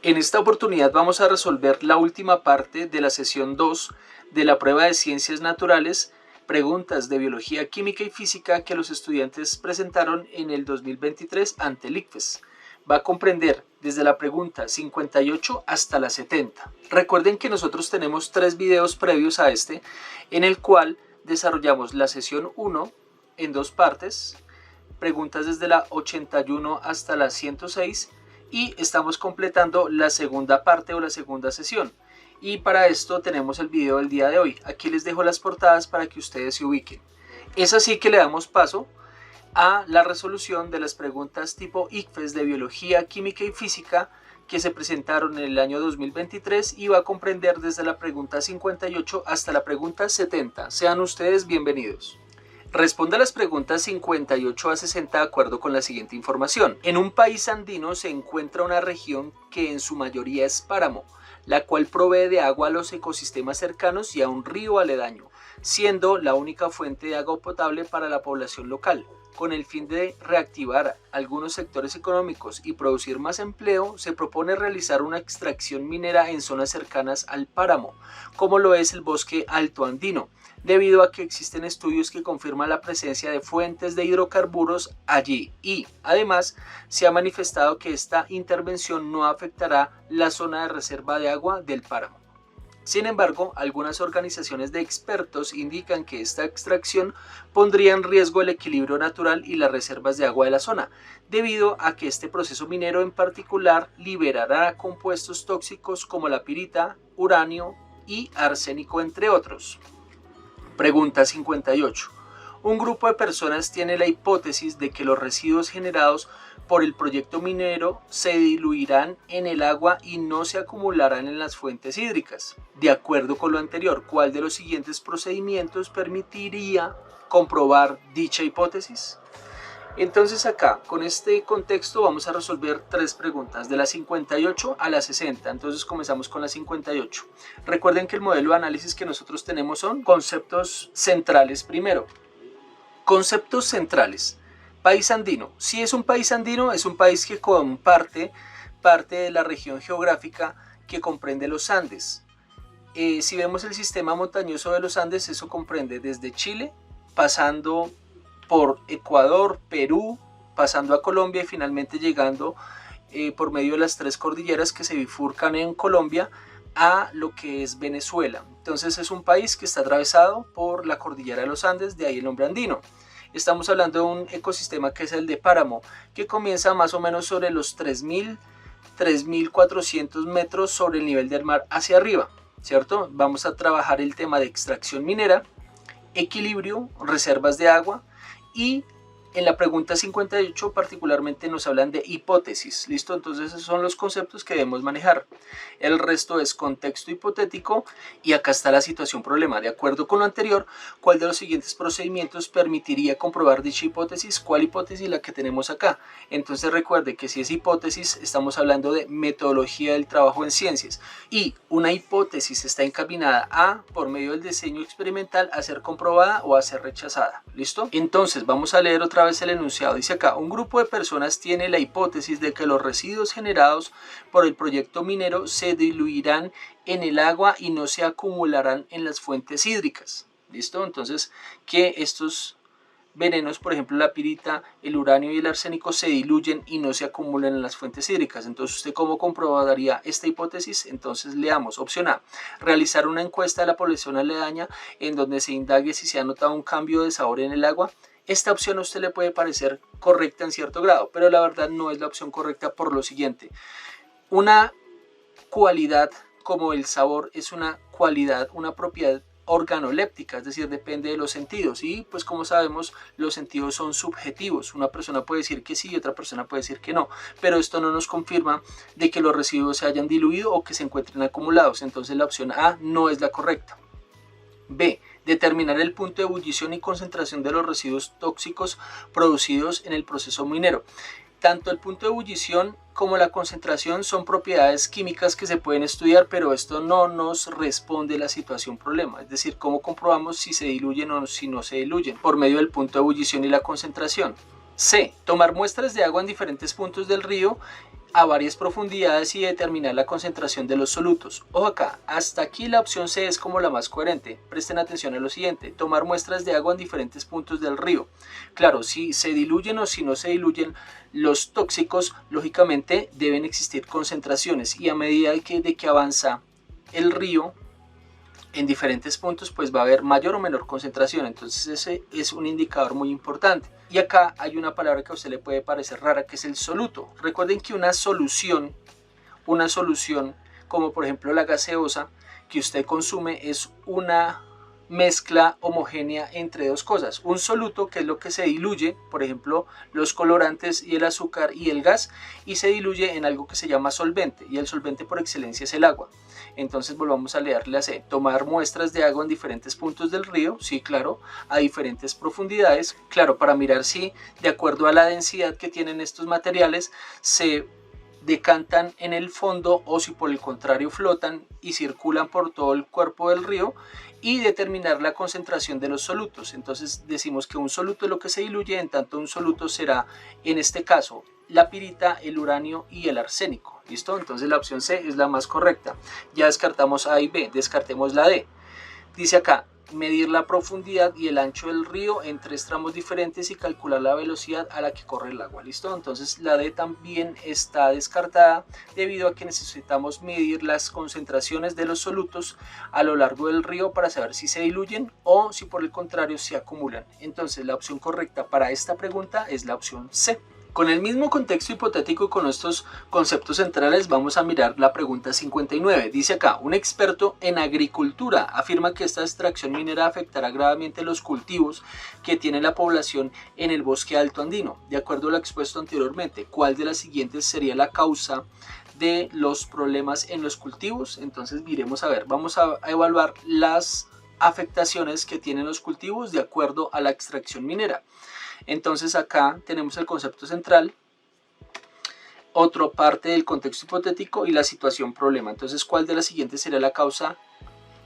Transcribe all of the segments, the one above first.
En esta oportunidad vamos a resolver la última parte de la sesión 2 de la prueba de Ciencias Naturales, preguntas de Biología, Química y Física que los estudiantes presentaron en el 2023 ante el ICFES. Va a comprender desde la pregunta 58 hasta la 70. Recuerden que nosotros tenemos 3 videos previos a este, en el cual desarrollamos la sesión 1 en 2 partes, preguntas desde la 81 hasta la 106, y estamos completando la segunda parte o la segunda sesión. Y para esto tenemos el video del día de hoy. Aquí les dejo las portadas para que ustedes se ubiquen. Es así que le damos paso a la resolución de las preguntas tipo ICFES de Biología, Química y Física que se presentaron en el año 2023 y va a comprender desde la pregunta 58 hasta la pregunta 70. Sean ustedes bienvenidos. Responda las preguntas 58 a 60 de acuerdo con la siguiente información. En un país andino se encuentra una región que en su mayoría es páramo, la cual provee de agua a los ecosistemas cercanos y a un río aledaño, siendo la única fuente de agua potable para la población local. Con el fin de reactivar algunos sectores económicos y producir más empleo, se propone realizar una extracción minera en zonas cercanas al páramo, como lo es el bosque alto andino, debido a que existen estudios que confirman la presencia de fuentes de hidrocarburos allí y, además, se ha manifestado que esta intervención no afectará la zona de reserva de agua del páramo. Sin embargo, algunas organizaciones de expertos indican que esta extracción pondría en riesgo el equilibrio natural y las reservas de agua de la zona, debido a que este proceso minero en particular liberará compuestos tóxicos como la pirita, uranio y arsénico, entre otros. Pregunta 58. Un grupo de personas tiene la hipótesis de que los residuos generados por el proyecto minero se diluirán en el agua y no se acumularán en las fuentes hídricas. De acuerdo con lo anterior, ¿cuál de los siguientes procedimientos permitiría comprobar dicha hipótesis? Entonces acá, con este contexto, vamos a resolver 3 preguntas, de la 58 a la 60. Entonces comenzamos con la 58. Recuerden que el modelo de análisis que nosotros tenemos son conceptos centrales primero. Conceptos centrales. País andino. Si es un país andino, es un país que comparte parte de la región geográfica que comprende los Andes. Si vemos el sistema montañoso de los Andes, eso comprende desde Chile, pasando por Ecuador, Perú, pasando a Colombia y finalmente llegando por medio de las 3 cordilleras que se bifurcan en Colombia a lo que es Venezuela. Entonces es un país que está atravesado por la cordillera de los Andes, de ahí el nombre andino. Estamos hablando de un ecosistema que es el de páramo, que comienza más o menos sobre los 3.400 metros sobre el nivel del mar hacia arriba, ¿cierto? Vamos a trabajar el tema de extracción minera, equilibrio, reservas de agua, y en la pregunta 58 particularmente nos hablan de hipótesis, ¿listo? Entonces esos son los conceptos que debemos manejar. El resto es contexto hipotético y acá está la situación problema. De acuerdo con lo anterior, ¿cuál de los siguientes procedimientos permitiría comprobar dicha hipótesis? ¿Cuál hipótesis? La que tenemos acá. Entonces recuerde que si es hipótesis, estamos hablando de metodología del trabajo en ciencias. Y una hipótesis está encaminada a, por medio del diseño experimental, a ser comprobada o a ser rechazada. ¿Listo? Entonces vamos a leer otra vez el enunciado. Dice acá: un grupo de personas tiene la hipótesis de que los residuos generados por el proyecto minero se diluirán en el agua y no se acumularán en las fuentes hídricas. ¿Listo? Entonces, que estos venenos, por ejemplo la pirita, el uranio y el arsénico, se diluyen y no se acumulan en las fuentes hídricas. Entonces, ¿usted cómo comprobaría esta hipótesis? Entonces leamos. Opción A: realizar una encuesta de la población aledaña en donde se indague si se ha notado un cambio de sabor en el agua. Esta opción a usted le puede parecer correcta en cierto grado, pero la verdad no es la opción correcta por lo siguiente. Una cualidad como el sabor es una cualidad, una propiedad organoléptica, es decir, depende de los sentidos, y pues como sabemos los sentidos son subjetivos. Una persona puede decir que sí y otra persona puede decir que no, pero esto no nos confirma de que los residuos se hayan diluido o que se encuentren acumulados. Entonces la opción A no es la correcta. B: determinar el punto de ebullición y concentración de los residuos tóxicos producidos en el proceso minero. Tanto el punto de ebullición como la concentración son propiedades químicas que se pueden estudiar, pero esto no nos responde la situación problema. Es decir, ¿cómo comprobamos si se diluyen o si no se diluyen? Por medio del punto de ebullición y la concentración. C: tomar muestras de agua en diferentes puntos del río a varias profundidades y determinar la concentración de los solutos. Ojo acá, hasta aquí la opción C es como la más coherente. Presten atención a lo siguiente: tomar muestras de agua en diferentes puntos del río. Claro, si se diluyen o si no se diluyen los tóxicos, lógicamente deben existir concentraciones, y a medida de que avanza el río en diferentes puntos, pues va a haber mayor o menor concentración. Entonces ese es un indicador muy importante. Y acá hay una palabra que a usted le puede parecer rara, que es el soluto. Recuerden que una solución como por ejemplo la gaseosa que usted consume, es una mezcla homogénea entre dos cosas. Un soluto, que es lo que se diluye, por ejemplo los colorantes y el azúcar y el gas, y se diluye en algo que se llama solvente, y el solvente por excelencia es el agua. Entonces volvamos a leer la C: tomar muestras de agua en diferentes puntos del río, sí, claro, a diferentes profundidades, claro, para mirar si de acuerdo a la densidad que tienen estos materiales se decantan en el fondo o si por el contrario flotan y circulan por todo el cuerpo del río, y determinar la concentración de los solutos. Entonces decimos que un soluto es lo que se diluye, en tanto un soluto será en este caso la pirita, el uranio y el arsénico. ¿Listo? Entonces la opción C es la más correcta. Ya descartamos A y B, descartemos la D. Dice acá: medir la profundidad y el ancho del río en 3 tramos diferentes y calcular la velocidad a la que corre el agua. ¿Listo? Entonces la D también está descartada, debido a que necesitamos medir las concentraciones de los solutos a lo largo del río para saber si se diluyen o si por el contrario se acumulan. Entonces la opción correcta para esta pregunta es la opción C. Con el mismo contexto hipotético y con estos conceptos centrales, vamos a mirar la pregunta 59. Dice acá: un experto en agricultura afirma que esta extracción minera afectará gravemente los cultivos que tiene la población en el bosque alto andino. De acuerdo a lo expuesto anteriormente, ¿cuál de las siguientes sería la causa de los problemas en los cultivos? Entonces miremos a ver, vamos a evaluar las afectaciones que tienen los cultivos de acuerdo a la extracción minera. Entonces acá tenemos el concepto central, otra parte del contexto hipotético y la situación problema. Entonces, ¿cuál de las siguientes sería la causa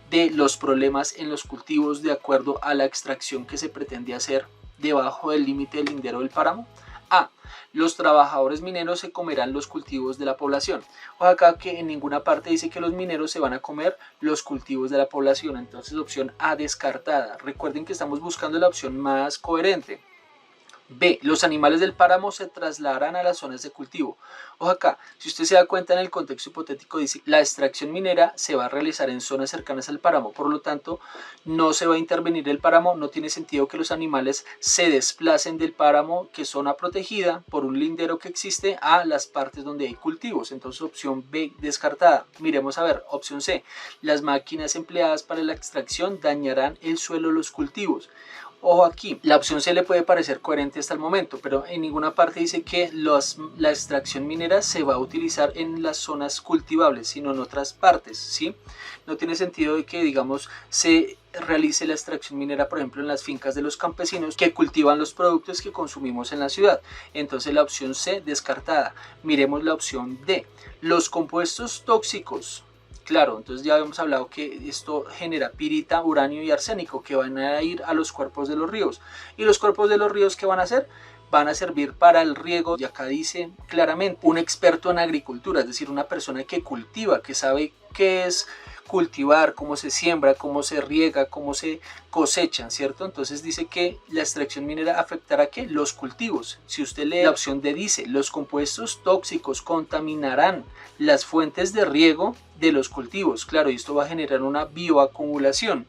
de los problemas en los cultivos de acuerdo a la extracción que se pretende hacer debajo del límite del lindero del páramo? A: los trabajadores mineros se comerán los cultivos de la población. O acá que en ninguna parte dice que los mineros se van a comer los cultivos de la población. Entonces opción A descartada. Recuerden que estamos buscando la opción más coherente. B: los animales del páramo se trasladarán a las zonas de cultivo. Ojo acá, si usted se da cuenta, en el contexto hipotético dice la extracción minera se va a realizar en zonas cercanas al páramo, por lo tanto no se va a intervenir el páramo. No tiene sentido que los animales se desplacen del páramo, que es zona protegida por un lindero que existe, a las partes donde hay cultivos. Entonces opción B descartada. Miremos a ver, opción C: las máquinas empleadas para la extracción dañarán el suelo de los cultivos. Ojo aquí, la opción C le puede parecer coherente hasta el momento, pero en ninguna parte dice que la extracción minera se va a utilizar en las zonas cultivables, sino en otras partes, ¿sí? No tiene sentido de que, digamos, se realice la extracción minera, por ejemplo, en las fincas de los campesinos que cultivan los productos que consumimos en la ciudad. Entonces la opción C descartada. Miremos la opción D: los compuestos tóxicos. Claro, entonces ya habíamos hablado que esto genera pirita, uranio y arsénico, que van a ir a los cuerpos de los ríos. ¿Y los cuerpos de los ríos qué van a hacer? Van a servir para el riego. Y acá dice claramente: un experto en agricultura, es decir, una persona que cultiva, que sabe qué es cultivar, cómo se siembra, cómo se riega, cómo se cosechan, ¿cierto? Entonces dice que la extracción minera afectará ¿qué? Los cultivos. Si usted lee la opción D, dice: los compuestos tóxicos contaminarán las fuentes de riego de los cultivos. Claro, y esto va a generar una bioacumulación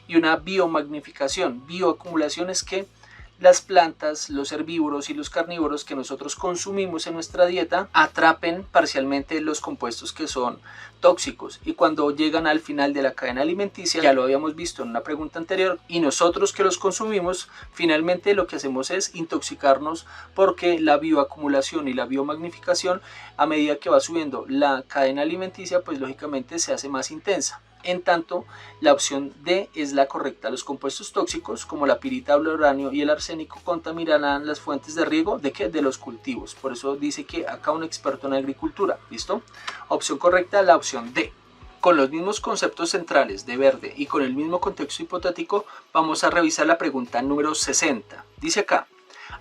y una biomagnificación. Bioacumulación es que las plantas, los herbívoros y los carnívoros que nosotros consumimos en nuestra dieta atrapen parcialmente los compuestos que son tóxicos, y cuando llegan al final de la cadena alimenticia, ya lo habíamos visto en una pregunta anterior, y nosotros que los consumimos, finalmente lo que hacemos es intoxicarnos, porque la bioacumulación y la biomagnificación, a medida que va subiendo la cadena alimenticia, pues lógicamente se hace más intensa. En tanto, la opción D es la correcta. Los compuestos tóxicos como la pirita, el uranio y el arsénico contaminarán las fuentes de riego ¿de qué? De los cultivos. Por eso dice que acá un experto en agricultura. ¿Listo? Opción correcta, la opción D. Con los mismos conceptos centrales de verde y con el mismo contexto hipotético, vamos a revisar la pregunta número 60. Dice acá: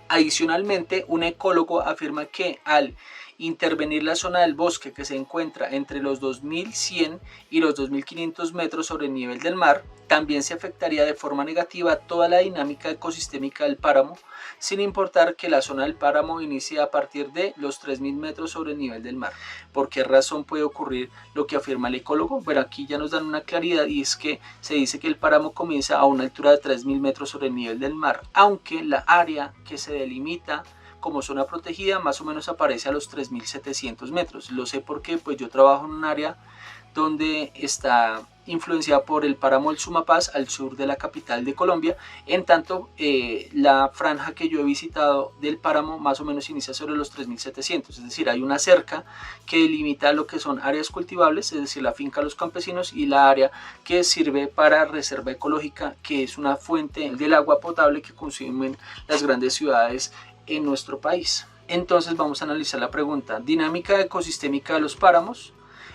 adicionalmente, un ecólogo afirma que al intervenir la zona del bosque que se encuentra entre los 2100 y los 2500 metros sobre el nivel del mar, también se afectaría de forma negativa toda la dinámica ecosistémica del páramo, sin importar que la zona del páramo inicie a partir de los 3000 metros sobre el nivel del mar. ¿Por qué razón puede ocurrir lo que afirma el ecólogo? Bueno, aquí ya nos dan una claridad, y es que se dice que el páramo comienza a una altura de 3000 metros sobre el nivel del mar, aunque la área que se delimita como zona protegida más o menos aparece a los 3700 metros. Lo sé porque pues yo trabajo en un área donde está influenciada por el páramo del Sumapaz al sur de la capital de Colombia. En tanto, la franja que yo he visitado del páramo más o menos inicia sobre los 3700, es decir, hay una cerca que delimita lo que son áreas cultivables, es decir, la finca de los campesinos, y la área que sirve para reserva ecológica, que es una fuente del agua potable que consumen las grandes ciudades en nuestro país. Entonces vamos a analizar la pregunta: dinámica ecosistémica de los páramos.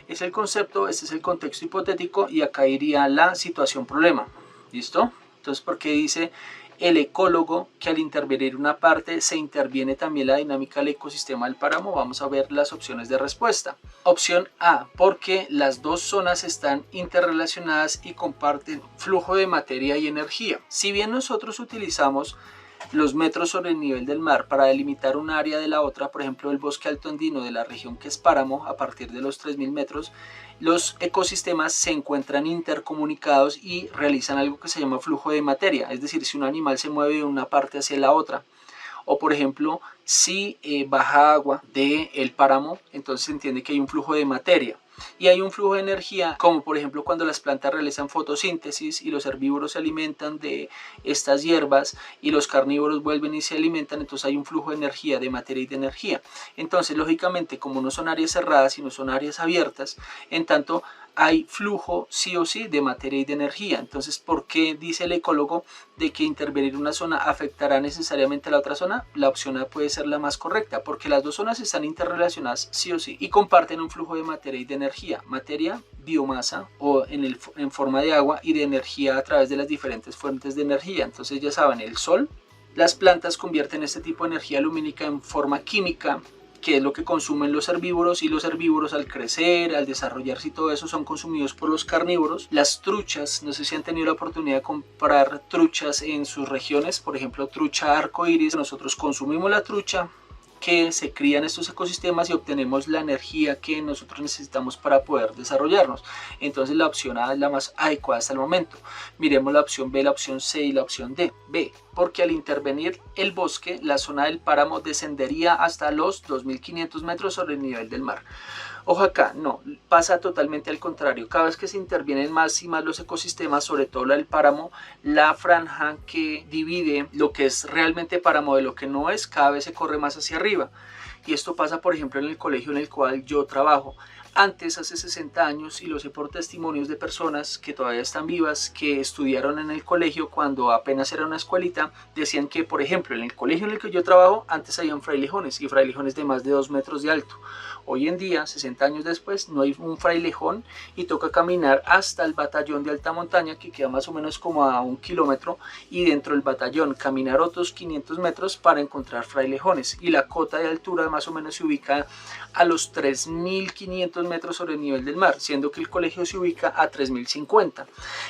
Es el concepto, este es el contexto hipotético, y acá iría la situación problema. ¿Listo? Entonces, ¿por qué dice el ecólogo que al intervenir una parte se interviene también la dinámica del ecosistema del páramo? Vamos a ver las opciones de respuesta. Opción A, porque las dos zonas están interrelacionadas y comparten flujo de materia y energía. Si bien nosotros utilizamos los metros sobre el nivel del mar para delimitar un área de la otra, por ejemplo el bosque alto andino de la región que es páramo, a partir de los 3000 metros, los ecosistemas se encuentran intercomunicados y realizan algo que se llama flujo de materia, es decir, si un animal se mueve de una parte hacia la otra, o por ejemplo si baja agua del páramo, entonces se entiende que hay un flujo de materia. Y hay un flujo de energía, como por ejemplo cuando las plantas realizan fotosíntesis y los herbívoros se alimentan de estas hierbas y los carnívoros vuelven y se alimentan, entonces hay un flujo de energía, de materia y de energía. Entonces lógicamente, como no son áreas cerradas sino son áreas abiertas, en tanto hay flujo sí o sí de materia y de energía. Entonces, ¿por qué dice el ecólogo de que intervenir una zona afectará necesariamente a la otra zona? La opción A puede ser la más correcta, porque las dos zonas están interrelacionadas sí o sí y comparten un flujo de materia y de energía. Materia, biomasa o en forma de agua, y de energía a través de las diferentes fuentes de energía. Entonces ya saben, el sol, las plantas convierten este tipo de energía lumínica en forma química, que es lo que consumen los herbívoros, y los herbívoros al crecer, al desarrollarse y todo eso, son consumidos por los carnívoros. Las truchas, no sé si han tenido la oportunidad de comprar truchas en sus regiones, por ejemplo trucha arcoíris. Nosotros consumimos la trucha que se cría en estos ecosistemas y obtenemos la energía que nosotros necesitamos para poder desarrollarnos. Entonces la opción A es la más adecuada hasta el momento. Miremos la opción B, la opción C y la opción D. B, porque al intervenir el bosque, la zona del páramo descendería hasta los 2500 metros sobre el nivel del mar. Ojo acá, no, pasa totalmente al contrario. Cada vez que se intervienen más y más los ecosistemas, sobre todo la del páramo, la franja que divide lo que es realmente páramo de lo que no es, cada vez se corre más hacia arriba. Y esto pasa, por ejemplo, en el colegio en el cual yo trabajo. Antes, hace 60 años, y lo sé por testimonios de personas que todavía están vivas, que estudiaron en el colegio cuando apenas era una escuelita, decían que, por ejemplo, en el colegio en el que yo trabajo, antes habían frailejones, y frailejones de más de 2 metros de alto. Hoy en día, 60 años después, no hay un frailejón y toca caminar hasta el batallón de alta montaña, que queda más o menos como a 1 kilómetro, y dentro del batallón caminar otros 500 metros para encontrar frailejones. Y la cota de altura más o menos se ubica a los 3500 metros sobre el nivel del mar, siendo que el colegio se ubica a 3050.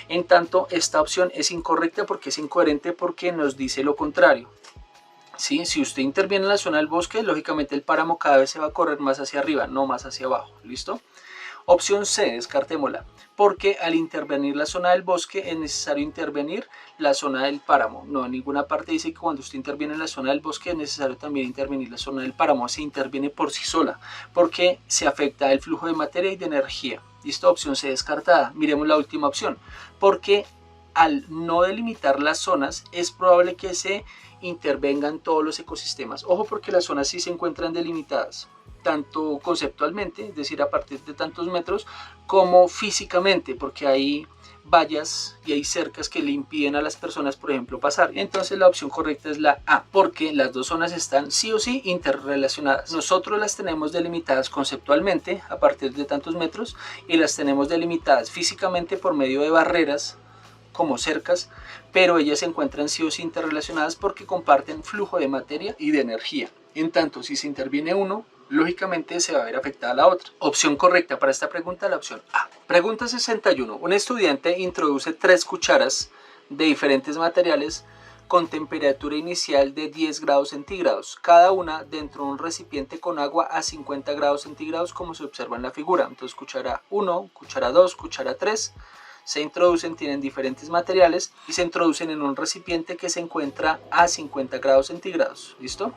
En tanto, esta opción es incorrecta porque es incoherente, porque nos dice lo contrario. ¿Sí? Si usted interviene en la zona del bosque, lógicamente el páramo cada vez se va a correr más hacia arriba, no más hacia abajo. ¿Listo? Opción C, descartémosla, porque al intervenir la zona del bosque es necesario intervenir la zona del páramo. No, en ninguna parte dice que cuando usted interviene en la zona del bosque es necesario también intervenir la zona del páramo. Se interviene por sí sola, porque se afecta el flujo de materia y de energía. ¿Listo? Opción C descartada. Miremos la última opción, porque al no delimitar las zonas es probable que se intervengan todos los ecosistemas. Ojo, porque las zonas sí se encuentran delimitadas, tanto conceptualmente, es decir, a partir de tantos metros, como físicamente, porque hay vallas y hay cercas que le impiden a las personas, por ejemplo, pasar. Entonces la opción correcta es la A, porque las dos zonas están sí o sí interrelacionadas. Nosotros las tenemos delimitadas conceptualmente a partir de tantos metros, y las tenemos delimitadas físicamente por medio de barreras como cercas, pero ellas se encuentran sí o sí interrelacionadas porque comparten flujo de materia y de energía. En tanto, si se interviene uno, lógicamente se va a ver afectada la otra. Opción correcta para esta pregunta, la opción A. Pregunta 61. Un estudiante introduce 3 cucharas de diferentes materiales con temperatura inicial de 10 grados centígrados, cada una dentro de un recipiente con agua a 50 grados centígrados, como se observa en la figura. Entonces cuchara 1, cuchara 2, cuchara 3 se introducen, tienen diferentes materiales y se introducen en un recipiente que se encuentra a 50 grados centígrados. ¿Listo?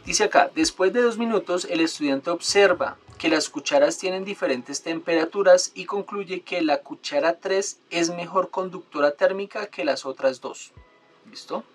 Dice acá, después de 2 minutos el estudiante observa que las cucharas tienen diferentes temperaturas y concluye que la cuchara 3 es mejor conductora térmica que las otras dos. ¿Listo?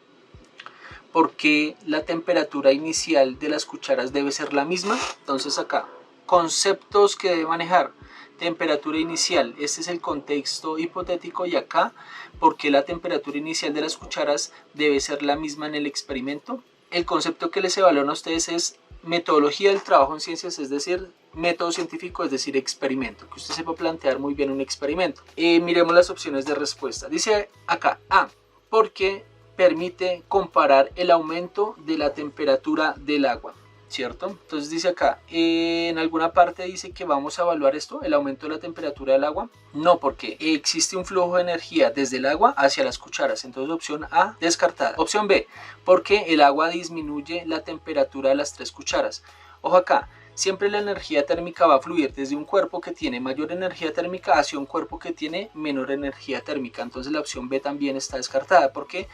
Porque la temperatura inicial de las cucharas debe ser la misma. Entonces acá, conceptos que debe manejar. Temperatura inicial, este es el contexto hipotético, y acá, porque la temperatura inicial de las cucharas debe ser la misma en el experimento. El concepto que les evalúan a ustedes es metodología del trabajo en ciencias, es decir, método científico, es decir, experimento, que usted sepa plantear muy bien un experimento. Miremos las opciones de respuesta. Dice acá, A, porque permite comparar el aumento de la temperatura del agua, ¿cierto? Entonces dice acá, en alguna parte dice que vamos a evaluar esto, el aumento de la temperatura del agua. No, porque existe un flujo de energía desde el agua hacia las cucharas. Entonces opción A, descartada. Opción B, porque el agua disminuye la temperatura de las 3 cucharas. Ojo acá, siempre la energía térmica va a fluir desde un cuerpo que tiene mayor energía térmica hacia un cuerpo que tiene menor energía térmica. Entonces la opción B también está descartada, porque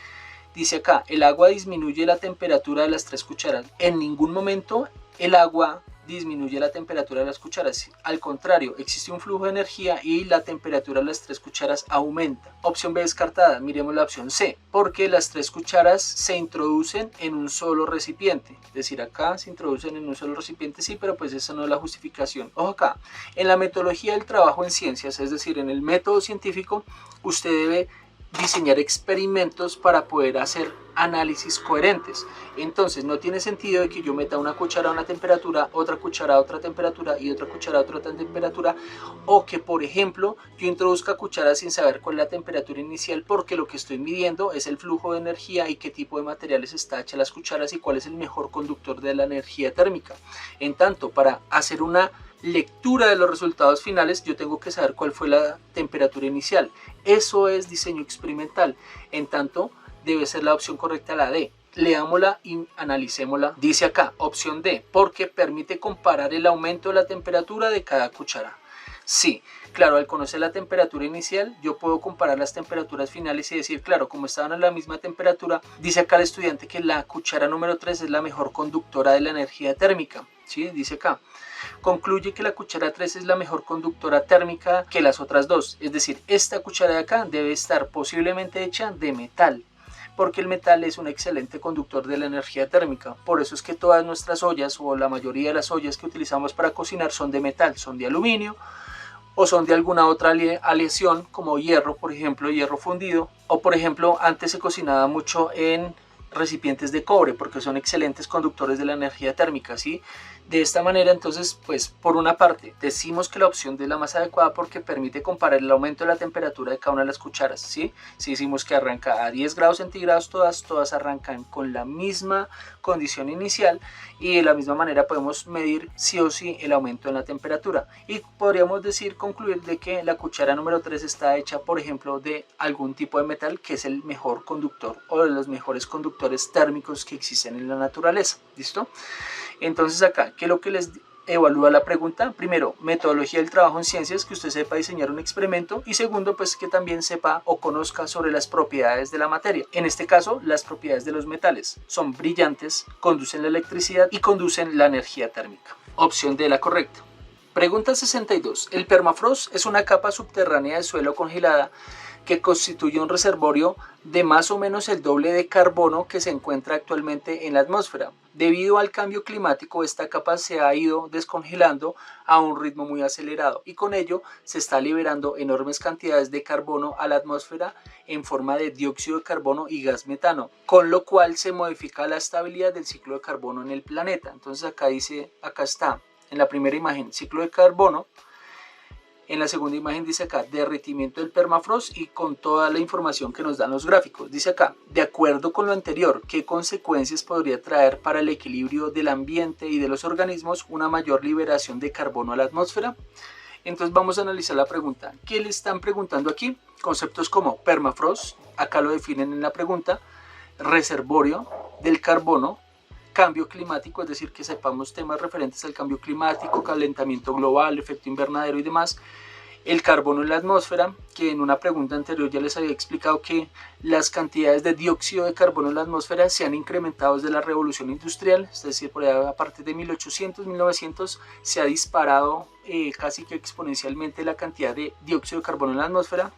dice acá, el agua disminuye la temperatura de las 3 cucharas. En ningún momento el agua disminuye la temperatura de las cucharas. Al contrario, existe un flujo de energía y la temperatura de las 3 cucharas aumenta. Opción B descartada. Miremos la opción C, porque las 3 cucharas se introducen en un solo recipiente. Es decir, acá se introducen en un solo recipiente, sí, pero pues esa no es la justificación. Ojo acá, en la metodología del trabajo en ciencias, es decir, en el método científico, usted debe diseñar experimentos para poder hacer análisis coherentes. Entonces no tiene sentido de que yo meta una cuchara a una temperatura, otra cuchara a otra temperatura y otra cuchara a otra temperatura, o que por ejemplo yo introduzca cucharas sin saber cuál es la temperatura inicial, porque lo que estoy midiendo es el flujo de energía y qué tipo de materiales está hecha las cucharas y cuál es el mejor conductor de la energía térmica. En tanto, para hacer una lectura de los resultados finales, yo tengo que saber cuál fue la temperatura inicial. Eso es diseño experimental. En tanto, debe ser la opción correcta la D. Leámosla y analicémosla. Dice acá, opción D, porque permite comparar el aumento de la temperatura de cada cuchara. Sí, claro, al conocer la temperatura inicial, yo puedo comparar las temperaturas finales y decir, claro, como estaban a la misma temperatura, dice acá el estudiante que la cuchara número 3 es la mejor conductora de la energía térmica. ¿Sí? Dice acá, concluye que la cuchara 3 es la mejor conductora térmica que las otras dos. Es decir, esta cuchara de acá debe estar posiblemente hecha de metal, porque el metal es un excelente conductor de la energía térmica. Por eso es que todas nuestras ollas, o la mayoría de las ollas que utilizamos para cocinar, son de metal, son de aluminio, o son de alguna otra aleación como hierro, por ejemplo, hierro fundido, o por ejemplo antes se cocinaba mucho en recipientes de cobre porque son excelentes conductores de la energía térmica, ¿sí? De esta manera, entonces, pues por una parte decimos que la opción D es la más adecuada porque permite comparar el aumento de la temperatura de cada una de las cucharas, ¿sí? Si decimos que arranca a 10 grados centígrados, todas arrancan con la misma condición inicial, y de la misma manera podemos medir sí o sí el aumento en la temperatura, y podríamos concluir de que la cuchara número 3 está hecha, por ejemplo, de algún tipo de metal que es el mejor conductor o de los mejores conductores térmicos que existen en la naturaleza. ¿Listo? Entonces acá, ¿qué es lo que les evalúa la pregunta? Primero, metodología del trabajo en ciencias, que usted sepa diseñar un experimento, y segundo, pues que también sepa o conozca sobre las propiedades de la materia. En este caso, las propiedades de los metales son brillantes, conducen la electricidad y conducen la energía térmica. Opción D, la correcta. Pregunta 62. El permafrost es una capa subterránea de suelo congelada que constituye un reservorio de más o menos el doble de carbono que se encuentra actualmente en la atmósfera. Debido al cambio climático, esta capa se ha ido descongelando a un ritmo muy acelerado, y con ello se está liberando enormes cantidades de carbono a la atmósfera en forma de dióxido de carbono y gas metano, con lo cual se modifica la estabilidad del ciclo de carbono en el planeta. Entonces acá dice, acá está en la primera imagen, ciclo de carbono. En la segunda imagen dice acá derretimiento del permafrost y con toda la información que nos dan los gráficos. Dice acá, de acuerdo con lo anterior, ¿qué consecuencias podría traer para el equilibrio del ambiente y de los organismos una mayor liberación de carbono a la atmósfera? Entonces vamos a analizar la pregunta. ¿Qué le están preguntando aquí? Conceptos como permafrost, acá lo definen en la pregunta, reservorio del carbono, cambio climático, es decir, que sepamos temas referentes al cambio climático, calentamiento global, efecto invernadero y demás, el carbono en la atmósfera, que en una pregunta anterior ya les había explicado que las cantidades de dióxido de carbono en la atmósfera se han incrementado desde la revolución industrial, es decir, por allá a partir de 1800, 1900 se ha disparado casi que exponencialmente la cantidad de dióxido de carbono en la atmósfera.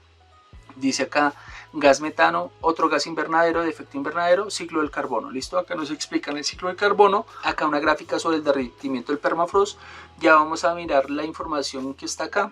Dice acá gas metano, otro gas invernadero de efecto invernadero, ciclo del carbono. Listo, acá nos explican el ciclo del carbono. Acá una gráfica sobre el derretimiento del permafrost. Ya vamos a mirar la información que está acá.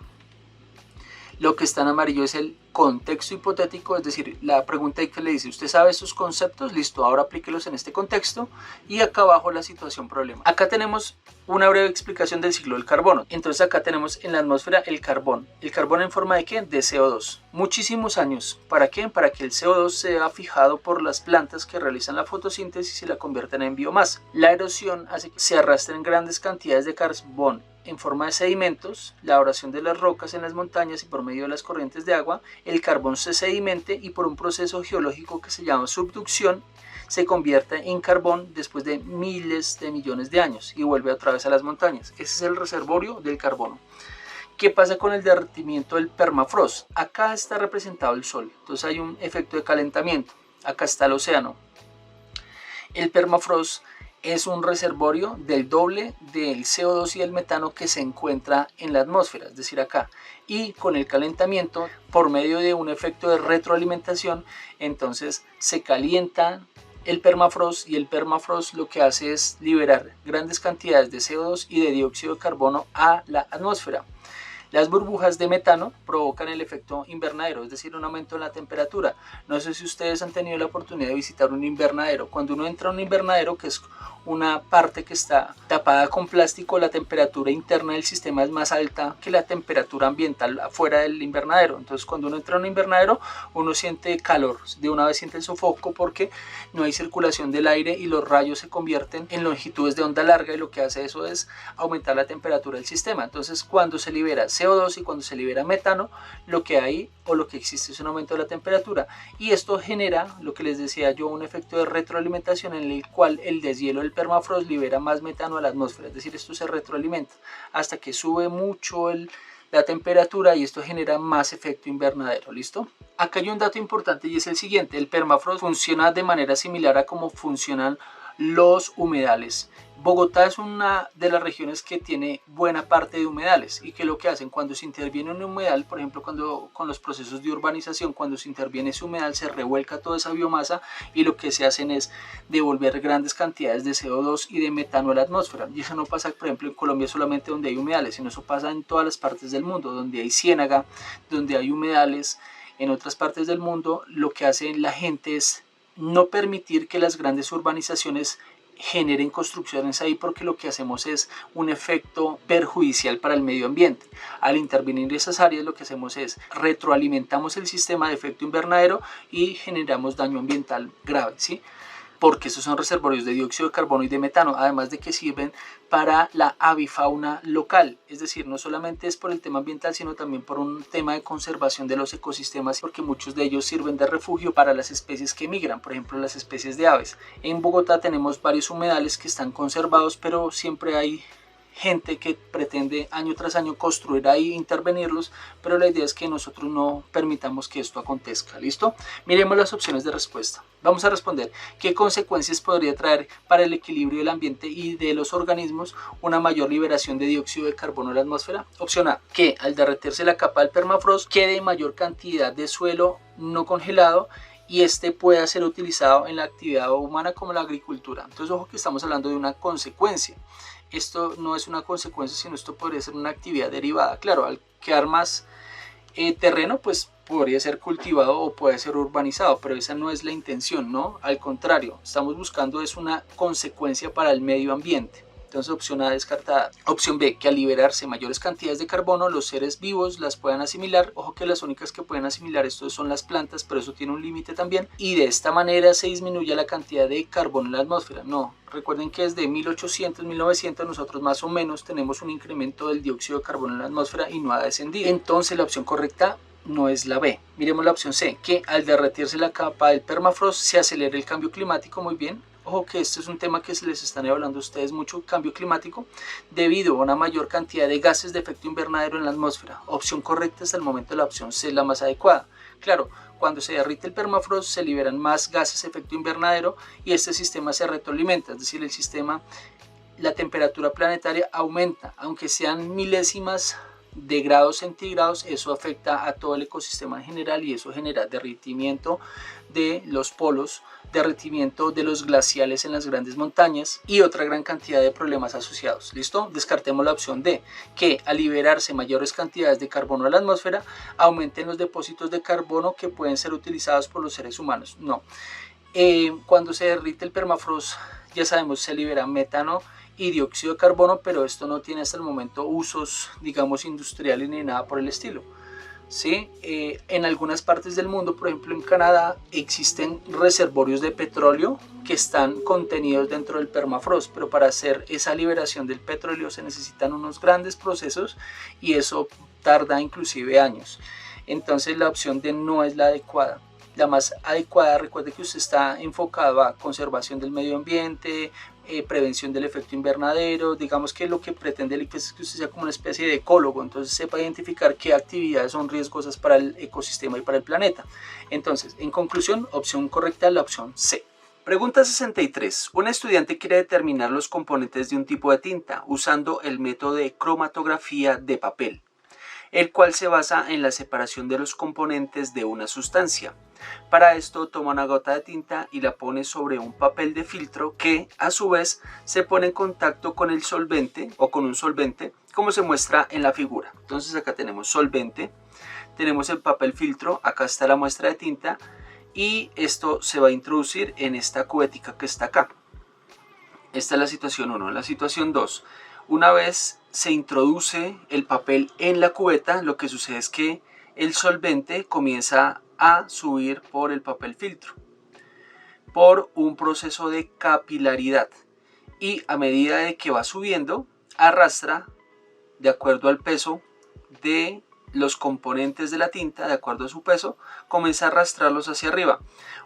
Lo que está en amarillo es el contexto hipotético, es decir, la pregunta que le dice, ¿usted sabe estos conceptos? Listo, ahora aplíquelos en este contexto. Y acá abajo la situación problema. Acá tenemos una breve explicación del ciclo del carbono. Entonces acá tenemos en la atmósfera el carbón. ¿El carbón en forma de qué? De CO2. Muchísimos años. ¿Para qué? Para que el CO2 sea fijado por las plantas que realizan la fotosíntesis y la convierten en biomasa. La erosión hace que se arrastren grandes cantidades de carbón en forma de sedimentos, la evaporación de las rocas en las montañas y por medio de las corrientes de agua, el carbón se sedimente y por un proceso geológico que se llama subducción, se convierte en carbón después de miles de millones de años y vuelve otra vez a las montañas. Ese es el reservorio del carbono. ¿Qué pasa con el derretimiento del permafrost? Acá está representado el sol, entonces hay un efecto de calentamiento. Acá está el océano. El permafrost es un reservorio del doble del CO2 y el metano que se encuentra en la atmósfera, es decir, acá. Y con el calentamiento, por medio de un efecto de retroalimentación, entonces se calienta el permafrost y el permafrost lo que hace es liberar grandes cantidades de CO2 y de dióxido de carbono a la atmósfera. Las burbujas de metano provocan el efecto invernadero, es decir, un aumento en la temperatura. No sé si ustedes han tenido la oportunidad de visitar un invernadero. Cuando uno entra a un invernadero, que es una parte que está tapada con plástico, la temperatura interna del sistema es más alta que la temperatura ambiental afuera del invernadero. Entonces, cuando uno entra a un invernadero, uno siente calor, de una vez siente el sofoco porque no hay circulación del aire y los rayos se convierten en longitudes de onda larga y lo que hace eso es aumentar la temperatura del sistema. Entonces, cuando se libera CO2 y cuando se libera metano, lo que hay o lo que existe es un aumento de la temperatura y esto genera, lo que les decía yo, un efecto de retroalimentación en el cual el deshielo del permafrost libera más metano a la atmósfera, es decir, esto se retroalimenta hasta que sube mucho la temperatura y esto genera más efecto invernadero. ¿Listo? Acá hay un dato importante y es el siguiente: el permafrost funciona de manera similar a cómo funcionan los humedales. Bogotá es una de las regiones que tiene buena parte de humedales y que lo que hacen cuando se interviene un humedal, por ejemplo con los procesos de urbanización, cuando se interviene ese humedal se revuelca toda esa biomasa y lo que se hacen es devolver grandes cantidades de CO2 y de metano a la atmósfera. Y eso no pasa, por ejemplo, en Colombia solamente donde hay humedales, sino eso pasa en todas las partes del mundo, donde hay ciénaga, donde hay humedales. En otras partes del mundo lo que hace la gente es no permitir que las grandes urbanizaciones generen construcciones ahí, porque lo que hacemos es un efecto perjudicial para el medio ambiente. Al intervenir esas áreas, lo que hacemos es retroalimentamos el sistema de efecto invernadero y generamos daño ambiental grave, ¿sí? Porque esos son reservorios de dióxido de carbono y de metano, además de que sirven para la avifauna local, es decir, no solamente es por el tema ambiental, sino también por un tema de conservación de los ecosistemas, porque muchos de ellos sirven de refugio para las especies que migran, por ejemplo las especies de aves. En Bogotá tenemos varios humedales que están conservados, pero siempre hay gente que pretende año tras año construir ahí, intervenirlos, pero la idea es que nosotros no permitamos que esto acontezca. ¿Listo? Miremos las opciones de respuesta. Vamos a responder: ¿qué consecuencias podría traer para el equilibrio del ambiente y de los organismos una mayor liberación de dióxido de carbono en la atmósfera? Opción A: que al derretirse la capa del permafrost quede mayor cantidad de suelo no congelado y este pueda ser utilizado en la actividad humana como la agricultura. Entonces, ojo que estamos hablando de una consecuencia. Esto no es una consecuencia, sino esto podría ser una actividad derivada. Claro, al quedar más terreno, pues podría ser cultivado o puede ser urbanizado, pero esa no es la intención, ¿no? Al contrario, estamos buscando es una consecuencia para el medio ambiente. Entonces opción A descartada. Opción B, que al liberarse mayores cantidades de carbono los seres vivos las puedan asimilar. Ojo que las únicas que pueden asimilar esto son las plantas, pero eso tiene un límite también. Y de esta manera se disminuye la cantidad de carbono en la atmósfera. No, recuerden que desde 1800, 1900 nosotros más o menos tenemos un incremento del dióxido de carbono en la atmósfera y no ha descendido. Entonces la opción correcta no es la B. Miremos la opción C, que al derretirse la capa del permafrost se acelera el cambio climático. Muy bien. Ojo que esto es un tema que les están hablando a ustedes mucho, cambio climático, debido a una mayor cantidad de gases de efecto invernadero en la atmósfera. Opción correcta hasta el momento, la opción C es la más adecuada. Claro, cuando se derrite el permafrost se liberan más gases de efecto invernadero y este sistema se retroalimenta, es decir, el sistema, la temperatura planetaria aumenta, aunque sean milésimas de grados centígrados, eso afecta a todo el ecosistema en general y eso genera derretimiento de los polos, derretimiento de los glaciales en las grandes montañas y otra gran cantidad de problemas asociados. ¿Listo? Descartemos la opción D, que al liberarse mayores cantidades de carbono a la atmósfera aumenten los depósitos de carbono que pueden ser utilizados por los seres humanos. No. Cuando se derrite el permafrost, ya sabemos, se libera metano y dióxido de carbono, pero esto no tiene hasta el momento usos, digamos, industriales ni nada por el estilo. ¿Sí? En algunas partes del mundo, por ejemplo en Canadá, existen reservorios de petróleo que están contenidos dentro del permafrost, pero para hacer esa liberación del petróleo se necesitan unos grandes procesos y eso tarda inclusive años. Entonces la opción D no es la adecuada. La más adecuada, recuerde que usted está enfocado a conservación del medio ambiente, prevención del efecto invernadero, digamos que lo que pretende el ICFES es que usted sea como una especie de ecólogo, entonces sepa identificar qué actividades son riesgosas para el ecosistema y para el planeta. Entonces, en conclusión, opción correcta, la opción C. Pregunta 63. Un estudiante quiere determinar los componentes de un tipo de tinta usando el método de cromatografía de papel, el cual se basa en la separación de los componentes de una sustancia. Para esto toma una gota de tinta y la pone sobre un papel de filtro que a su vez se pone en contacto con el solvente o con un solvente como se muestra en la figura. Entonces acá tenemos solvente, tenemos el papel filtro, acá está la muestra de tinta y esto se va a introducir en esta cubetica que está acá. Esta es la situación 1. La situación 2. Una vez se introduce el papel en la cubeta, lo que sucede es que el solvente comienza a subir por el papel filtro por un proceso de capilaridad y a medida de que va subiendo arrastra de acuerdo al peso de los componentes de la tinta, de acuerdo a su peso, comienza a arrastrarlos hacia arriba.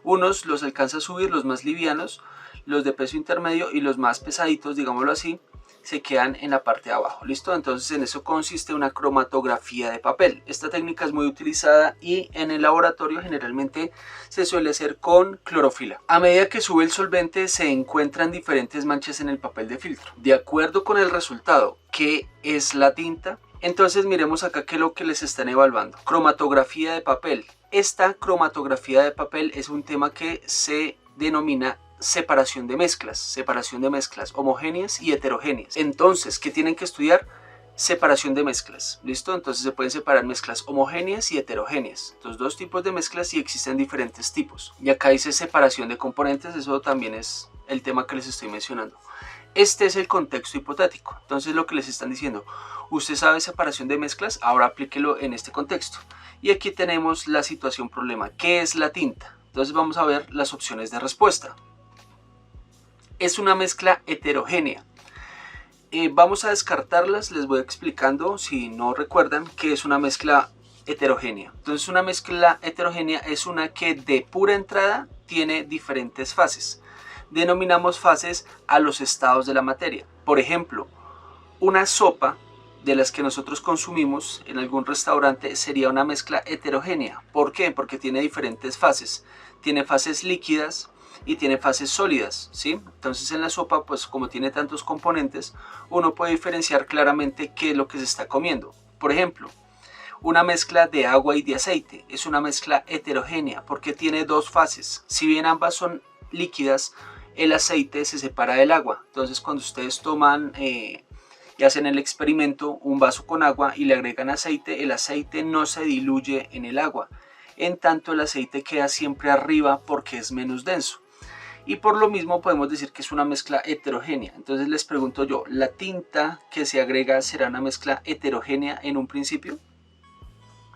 Unos los alcanza a subir, los más livianos, los de peso intermedio, y los más pesaditos, digámoslo así, se quedan en la parte de abajo. ¿Listo? Entonces en eso consiste una cromatografía de papel. Esta técnica es muy utilizada y en el laboratorio generalmente se suele hacer con clorofila. A medida que sube el solvente se encuentran diferentes manchas en el papel de filtro. De acuerdo con el resultado, ¿qué es la tinta? Entonces miremos acá qué es lo que les están evaluando. Cromatografía de papel. Esta cromatografía de papel es un tema que se denomina separación de mezclas homogéneas y heterogéneas. Entonces, ¿qué tienen que estudiar? Separación de mezclas. ¿Listo? Entonces se pueden separar mezclas homogéneas y heterogéneas. Entonces, dos tipos de mezclas y existen diferentes tipos. Y acá dice separación de componentes, eso también es el tema que les estoy mencionando. Este es el contexto hipotético. Entonces lo que les están diciendo, usted sabe separación de mezclas, ahora aplíquelo en este contexto. Y aquí tenemos la situación problema. ¿Qué es la tinta? Entonces vamos a ver las opciones de respuesta. Es una mezcla heterogénea. Vamos a descartarlas, les voy explicando si no recuerdan qué es una mezcla heterogénea. Entonces una mezcla heterogénea es una que de pura entrada tiene diferentes fases. Denominamos fases a los estados de la materia. Por ejemplo, una sopa de las que nosotros consumimos en algún restaurante sería una mezcla heterogénea. ¿Por qué? Porque tiene diferentes fases. Tiene fases líquidas y tiene fases sólidas, ¿sí? Entonces en la sopa, pues como tiene tantos componentes, uno puede diferenciar claramente qué es lo que se está comiendo. Por ejemplo, una mezcla de agua y de aceite es una mezcla heterogénea porque tiene dos fases. Si bien ambas son líquidas, el aceite se separa del agua. Entonces cuando ustedes toman y hacen el experimento, un vaso con agua y le agregan aceite, el aceite no se diluye en el agua. En tanto el aceite queda siempre arriba porque es menos denso. y por lo mismo podemos decir que es una mezcla heterogénea. Entonces les pregunto yo, ¿la tinta que se agrega será una mezcla heterogénea en un principio?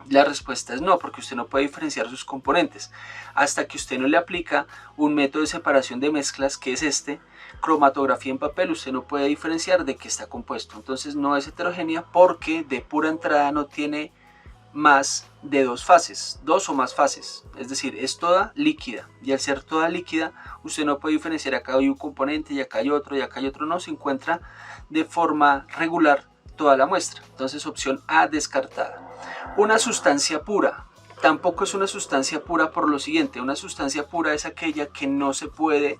La respuesta es no, porque usted no puede diferenciar sus componentes. Hasta que usted no le aplica un método de separación de mezclas, que es este, cromatografía en papel, usted no puede diferenciar de qué está compuesto. Entonces no es heterogénea porque de pura entrada no tiene más de dos fases, dos o más fases, es decir, es toda líquida, y al ser toda líquida usted no puede diferenciar acá hay un componente y acá hay otro y acá hay otro, no, se encuentra de forma regular toda la muestra. Entonces opción A descartada. Una sustancia pura, tampoco es una sustancia pura por lo siguiente, una sustancia pura es aquella que no se puede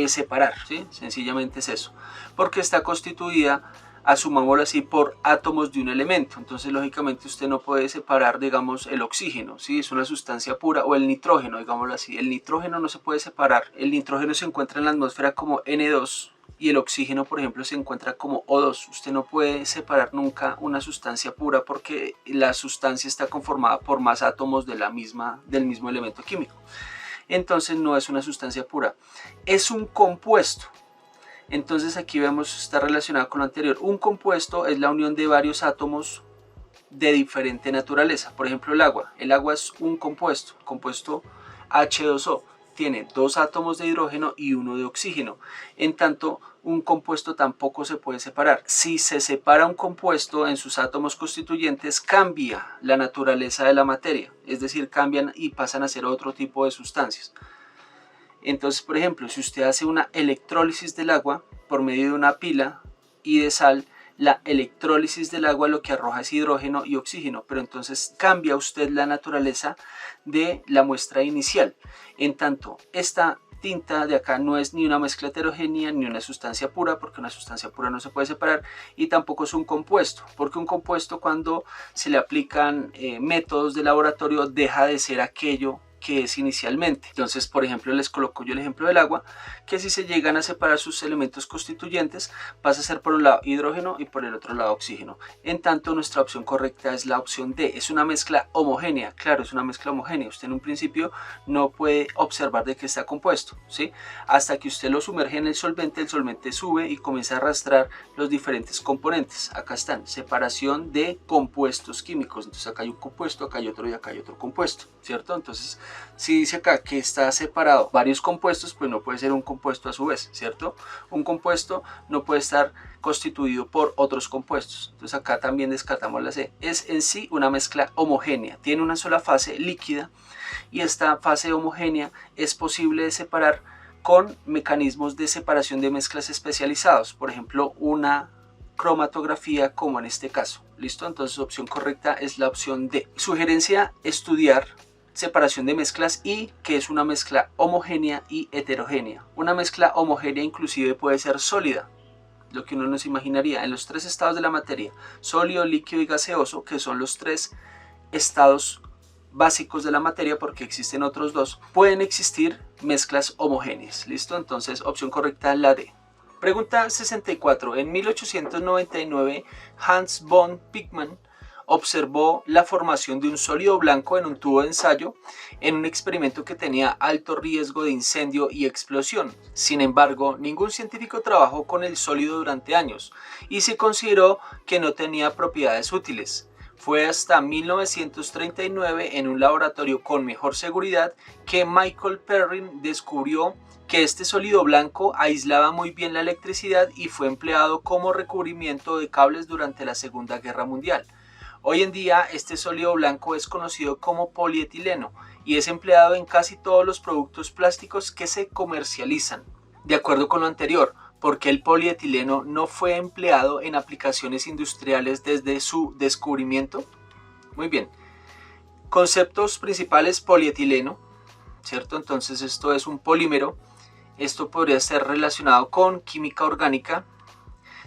separar, ¿sí? Sencillamente es eso, porque está constituida, asumámoslo así, por átomos de un elemento. Entonces lógicamente usted no puede separar, digamos, el oxígeno, ¿sí? Es una sustancia pura, o el nitrógeno, digámoslo así. El nitrógeno no se puede separar. El nitrógeno se encuentra en la atmósfera como N2 y el oxígeno, por ejemplo, se encuentra como O2. Usted no puede separar nunca una sustancia pura porque la sustancia está conformada por más átomos del mismo elemento químico. Entonces no es una sustancia pura, es un compuesto. Entonces aquí vemos, está relacionado con lo anterior. Un compuesto es la unión de varios átomos de diferente naturaleza. Por ejemplo, el agua. El agua es un compuesto, compuesto H2O. Tiene dos átomos de hidrógeno y uno de oxígeno. En tanto, un compuesto tampoco se puede separar. Si se separa un compuesto en sus átomos constituyentes, cambia la naturaleza de la materia. Es decir, cambian y pasan a ser otro tipo de sustancias. Entonces, por ejemplo, si usted hace una electrólisis del agua por medio de una pila y de sal, la electrólisis del agua lo que arroja es hidrógeno y oxígeno, pero entonces cambia usted la naturaleza de la muestra inicial. En tanto, esta tinta de acá no es ni una mezcla heterogénea ni una sustancia pura, porque una sustancia pura no se puede separar, y tampoco es un compuesto, porque un compuesto, cuando se le aplican métodos de laboratorio, deja de ser aquello que es inicialmente. Entonces, por ejemplo, les coloco yo el ejemplo del agua, que si se llegan a separar sus elementos constituyentes, pasa a ser por un lado hidrógeno y por el otro lado oxígeno. En tanto, nuestra opción correcta es la opción D, es una mezcla homogénea. Claro, es una mezcla homogénea. Usted en un principio no puede observar de qué está compuesto, ¿sí? Hasta que usted lo sumerge en el solvente sube y comienza a arrastrar los diferentes componentes. Acá están, separación de compuestos químicos. Entonces acá hay un compuesto, acá hay otro y acá hay otro compuesto, ¿cierto? Entonces, si dice acá que está separado varios compuestos, pues no puede ser un compuesto a su vez, ¿cierto? Un compuesto no puede estar constituido por otros compuestos. Entonces acá también descartamos la C. Es en sí una mezcla homogénea, tiene una sola fase líquida, y esta fase homogénea es posible de separar con mecanismos de separación de mezclas especializados, por ejemplo una cromatografía, como en este caso. ¿Listo? Entonces opción correcta es la opción D. Sugerencia: estudiar separación de mezclas y que es una mezcla homogénea y heterogénea. Una mezcla homogénea inclusive puede ser sólida, lo que uno no se imaginaría. En los tres estados de la materia, sólido, líquido y gaseoso, que son los tres estados básicos de la materia, porque existen otros dos, pueden existir mezclas homogéneas. ¿Listo? Entonces opción correcta la D. Pregunta 64. En 1899 Hans von Pigman observó la formación de un sólido blanco en un tubo de ensayo en un experimento que tenía alto riesgo de incendio y explosión. Sin embargo, ningún científico trabajó con el sólido durante años y se consideró que no tenía propiedades útiles. Fue hasta 1939, en un laboratorio con mejor seguridad, que Michael Perrin descubrió que este sólido blanco aislaba muy bien la electricidad y fue empleado como recubrimiento de cables durante la Segunda Guerra Mundial. Hoy en día este sólido blanco es conocido como polietileno y es empleado en casi todos los productos plásticos que se comercializan. De acuerdo con lo anterior, ¿por qué el polietileno no fue empleado en aplicaciones industriales desde su descubrimiento? Muy bien. Conceptos principales: polietileno, ¿cierto? Entonces esto es un polímero. Esto podría ser relacionado con química orgánica.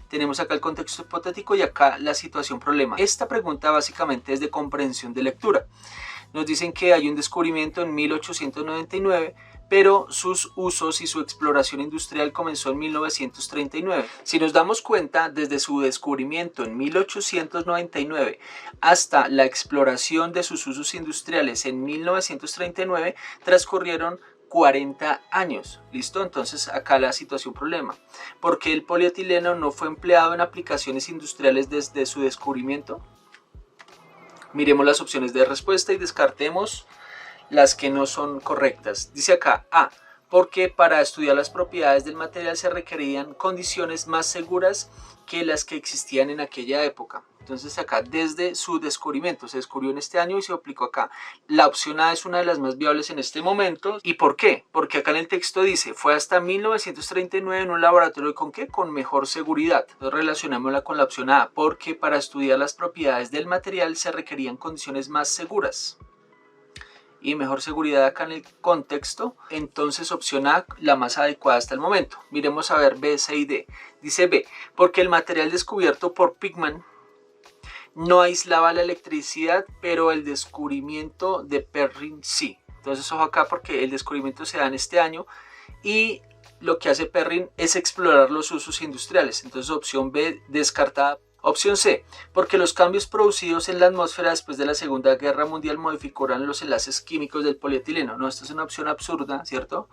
Tenemos acá el contexto hipotético y acá la situación problema. Esta pregunta básicamente es de comprensión de lectura. Nos dicen que hay un descubrimiento en 1899, pero sus usos y su exploración industrial comenzó en 1939. Si nos damos cuenta, desde su descubrimiento en 1899 hasta la exploración de sus usos industriales en 1939, transcurrieron 40 años. ¿Listo? Entonces acá la situación problema. ¿Por qué el polietileno no fue empleado en aplicaciones industriales desde su descubrimiento? Miremos las opciones de respuesta y descartemos las que no son correctas. Dice acá A, porque para estudiar las propiedades del material se requerían condiciones más seguras que las que existían en aquella época. Entonces acá desde su descubrimiento, se descubrió en este año y se aplicó acá. La opción A es una de las más viables en este momento. ¿Y por qué? Porque acá en el texto dice, fue hasta 1939 en un laboratorio con ¿qué? Con mejor seguridad. Entonces relacionémosla con la opción A, porque para estudiar las propiedades del material se requerían condiciones más seguras y mejor seguridad acá en el contexto. Entonces opción A, la más adecuada hasta el momento. Miremos a ver B, C y D. Dice B, porque el material descubierto por Pigman no aislaba la electricidad, pero el descubrimiento de Perrin sí. Entonces ojo acá porque el descubrimiento se da en este año y lo que hace Perrin es explorar los usos industriales. Entonces opción B descartada. Opción C, porque los cambios producidos en la atmósfera después de la Segunda Guerra Mundial modificaron los enlaces químicos del polietileno. No, esta es una opción absurda, ¿cierto?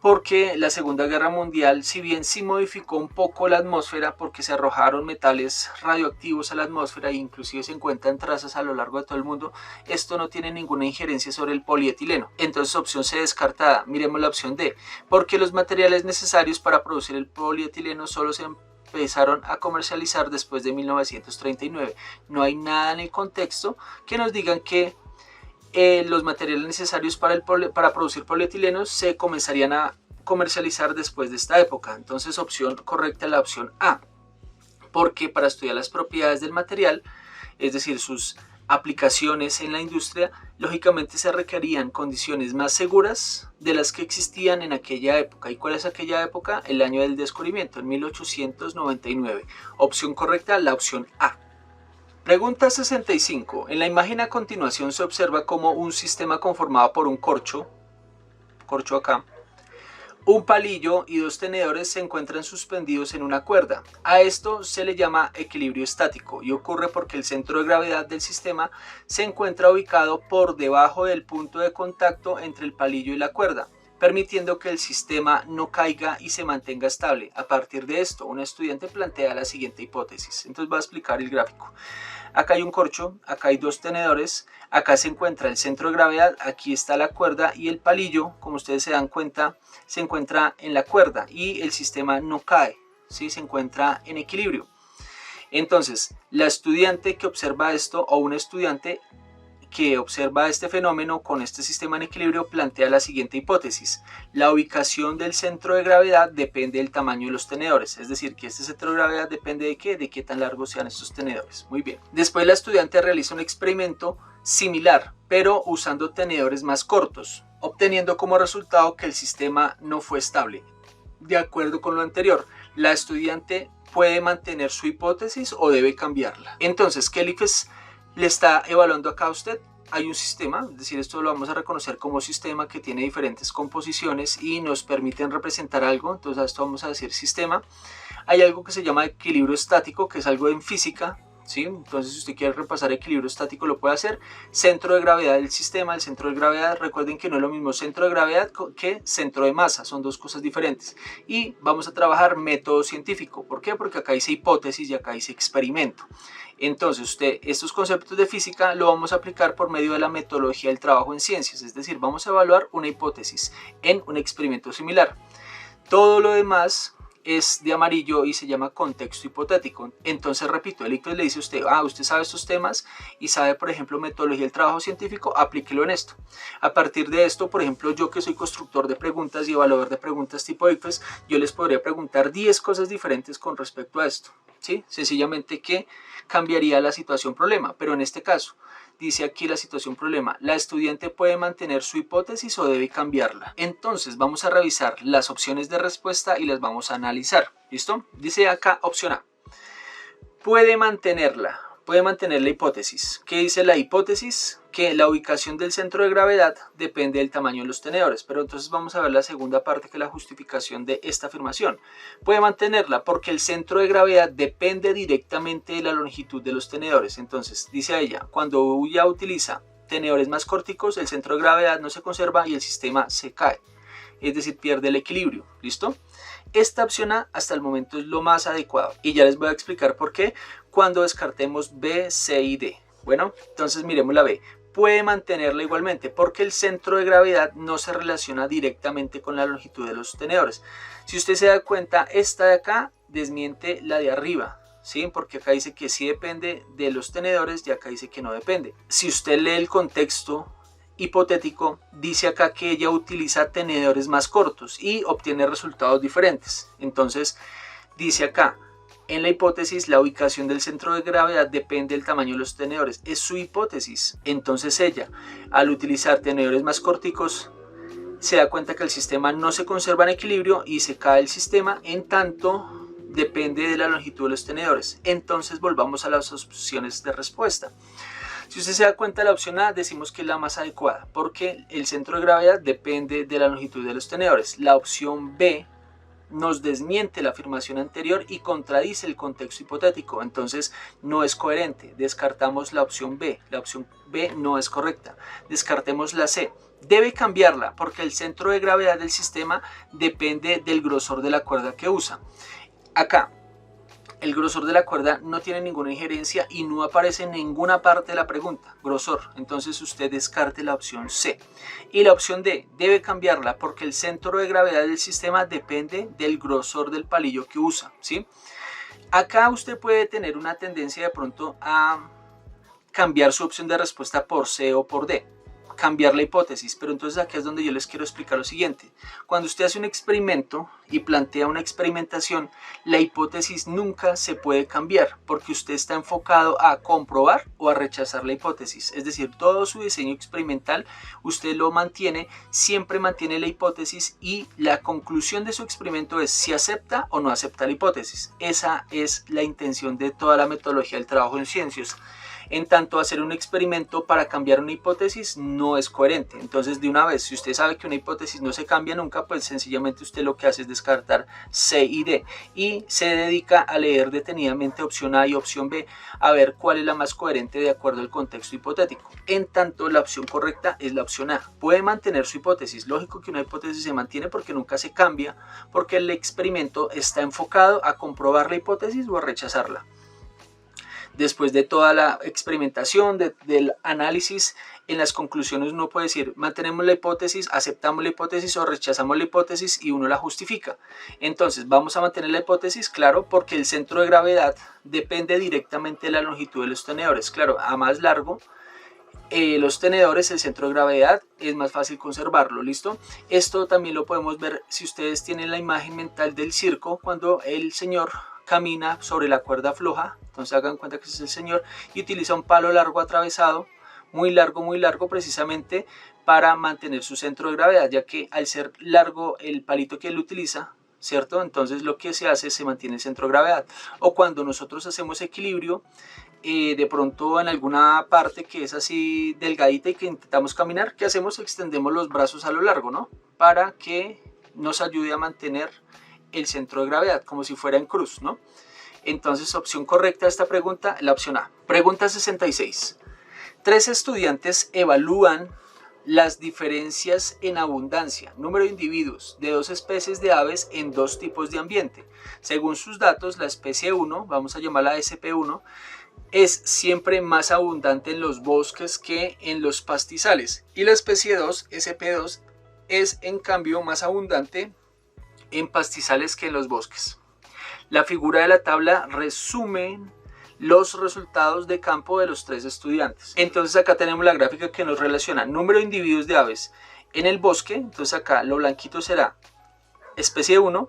Porque la Segunda Guerra Mundial, si bien sí modificó un poco la atmósfera porque se arrojaron metales radioactivos a la atmósfera e inclusive se encuentran trazas a lo largo de todo el mundo, esto no tiene ninguna injerencia sobre el polietileno. Entonces opción C descartada. Miremos la opción D, porque los materiales necesarios para producir el polietileno solo se empezaron a comercializar después de 1939. No hay nada en el contexto que nos digan que los materiales necesarios para producir polietilenos se comenzarían a comercializar después de esta época. Entonces opción correcta la opción A, porque para estudiar las propiedades del material, es decir, sus aplicaciones en la industria, lógicamente se requerían condiciones más seguras de las que existían en aquella época. ¿Y cuál es aquella época? El año del descubrimiento, en 1899. Opción correcta, la opción A. Pregunta 65. En la imagen a continuación se observa como un sistema conformado por un corcho acá, un palillo y dos tenedores se encuentran suspendidos en una cuerda. A esto se le llama equilibrio estático y ocurre porque el centro de gravedad del sistema se encuentra ubicado por debajo del punto de contacto entre el palillo y la cuerda, permitiendo que el sistema no caiga y se mantenga estable. A partir de esto, un estudiante plantea la siguiente hipótesis. Entonces va a explicar el gráfico. Acá hay un corcho, acá hay dos tenedores, acá se encuentra el centro de gravedad, aquí está la cuerda y el palillo, como ustedes se dan cuenta, se encuentra en la cuerda y el sistema no cae, ¿sí? Se encuentra en equilibrio. Entonces, la estudiante que observa esto o un estudiante que observa este fenómeno con este sistema en equilibrio plantea la siguiente hipótesis. La ubicación del centro de gravedad depende del tamaño de los tenedores, es decir, que este centro de gravedad depende de qué, tan largos sean estos tenedores. Muy bien. Después la estudiante realiza un experimento similar, pero usando tenedores más cortos, obteniendo como resultado que el sistema no fue estable. De acuerdo con lo anterior, la estudiante puede mantener su hipótesis o debe cambiarla. Entonces, ¿qué le está evaluando acá a usted? Hay un sistema, es decir, esto lo vamos a reconocer como sistema que tiene diferentes composiciones y nos permiten representar algo. Entonces a esto vamos a decir sistema. Hay algo que se llama equilibrio estático, que es algo en física, ¿sí? Entonces si usted quiere repasar equilibrio estático lo puede hacer. Centro de gravedad del sistema, el centro de gravedad, recuerden que no es lo mismo centro de gravedad que centro de masa, son dos cosas diferentes. Y vamos a trabajar método científico. ¿Por qué? Porque acá dice hipótesis y acá dice experimento. Entonces usted estos conceptos de física lo vamos a aplicar por medio de la metodología del trabajo en ciencias, es decir, vamos a evaluar una hipótesis en un experimento similar. Todo lo demás es de amarillo y se llama contexto hipotético. Entonces repito, el ICFES le dice a usted, usted sabe estos temas y sabe, por ejemplo, metodología del trabajo científico, aplíquelo en esto. A partir de esto, por ejemplo, yo que soy constructor de preguntas y evaluador de preguntas tipo ICFES, yo les podría preguntar 10 cosas diferentes con respecto a esto, ¿sí? Sencillamente que cambiaría la situación problema, pero en este caso dice aquí la situación problema, la estudiante puede mantener su hipótesis o debe cambiarla. Entonces vamos a revisar las opciones de respuesta y las vamos a analizar. ¿Listo? Dice acá opción A, puede mantener la hipótesis. ¿Qué dice la hipótesis? Que la ubicación del centro de gravedad depende del tamaño de los tenedores. Pero entonces vamos a ver la segunda parte, que es la justificación de esta afirmación. Puede mantenerla porque el centro de gravedad depende directamente de la longitud de los tenedores. Entonces dice ella, cuando ella utiliza tenedores más corticos, el centro de gravedad no se conserva y el sistema se cae. es decir, pierde el equilibrio. ¿Listo? Esta opción A hasta el momento es lo más adecuado y ya les voy a explicar por qué cuando descartemos B, C y D. Bueno, entonces miremos la B. Puede mantenerla igualmente porque el centro de gravedad no se relaciona directamente con la longitud de los tenedores. Si usted se da cuenta, esta de acá desmiente la de arriba, ¿sí? Porque acá dice que sí depende de los tenedores y acá dice que no depende. Si usted lee el contexto hipotético, dice acá que ella utiliza tenedores más cortos y obtiene resultados diferentes. Entonces dice acá, en la hipótesis la ubicación del centro de gravedad depende del tamaño de los tenedores. Es su hipótesis. Entonces ella, al utilizar tenedores más corticos, se da cuenta que el sistema no se conserva en equilibrio y se cae el sistema, en tanto depende de la longitud de los tenedores. Entonces volvamos a las opciones de respuesta. Si usted se da cuenta, de la opción A decimos que es la más adecuada porque el centro de gravedad depende de la longitud de los tenedores. La opción B nos desmiente la afirmación anterior y contradice el contexto hipotético, entonces no es coherente. Descartamos la opción B no es correcta. Descartemos la C. Debe cambiarla porque el centro de gravedad del sistema depende del grosor de la cuerda que usa. Acá el grosor de la cuerda no tiene ninguna injerencia y no aparece en ninguna parte de la pregunta, grosor. Entonces usted descarte la opción C. Y la opción D, debe cambiarla porque el centro de gravedad del sistema depende del grosor del palillo que usa, ¿sí? Acá usted puede tener una tendencia de pronto a cambiar su opción de respuesta por C o por D, cambiar la hipótesis, pero entonces aquí es donde yo les quiero explicar lo siguiente. Cuando usted hace un experimento y plantea una experimentación, la hipótesis nunca se puede cambiar porque usted está enfocado a comprobar o a rechazar la hipótesis. Es decir, todo su diseño experimental usted lo mantiene, siempre mantiene la hipótesis y la conclusión de su experimento es si acepta o no acepta la hipótesis. Esa es la intención de toda la metodología del trabajo en ciencias. En tanto, hacer un experimento para cambiar una hipótesis no es coherente. Entonces, de una vez, si usted sabe que una hipótesis no se cambia nunca, pues sencillamente usted lo que hace es descartar C y D y se dedica a leer detenidamente opción A y opción B a ver cuál es la más coherente de acuerdo al contexto hipotético. En tanto, la opción correcta es la opción A. Puede mantener su hipótesis. Lógico que una hipótesis se mantiene porque nunca se cambia, porque el experimento está enfocado a comprobar la hipótesis o a rechazarla. Después de toda la experimentación, del análisis, en las conclusiones uno puede decir, mantenemos la hipótesis, aceptamos la hipótesis o rechazamos la hipótesis y uno la justifica. Entonces, vamos a mantener la hipótesis, claro, porque el centro de gravedad depende directamente de la longitud de los tenedores. Claro, a más largo los tenedores, el centro de gravedad es más fácil conservarlo, ¿listo? Esto también lo podemos ver si ustedes tienen la imagen mental del circo, cuando el señor camina sobre la cuerda floja. Entonces hagan cuenta que ese es el señor y utiliza un palo largo atravesado, muy largo precisamente para mantener su centro de gravedad, ya que al ser largo el palito que él utiliza, ¿cierto? Entonces lo que se hace es se mantiene el centro de gravedad. O cuando nosotros hacemos equilibrio, de pronto en alguna parte que es así delgadita y que intentamos caminar, ¿qué hacemos? Extendemos los brazos a lo largo, ¿no? Para que nos ayude a mantener el centro de gravedad, como si fuera en cruz, ¿no? Entonces, opción correcta a esta pregunta, la opción A. Pregunta 66. 3 estudiantes evalúan las diferencias en abundancia, número de individuos de 2 especies de aves en 2 tipos de ambiente. Según sus datos, la especie 1, vamos a llamarla SP1, es siempre más abundante en los bosques que en los pastizales. Y la especie 2, SP2, es en cambio más abundante en pastizales que en los bosques. La figura de la tabla resume los resultados de campo de los 3 estudiantes. Entonces acá tenemos la gráfica que nos relaciona número de individuos de aves en el bosque. Entonces acá lo blanquito será especie 1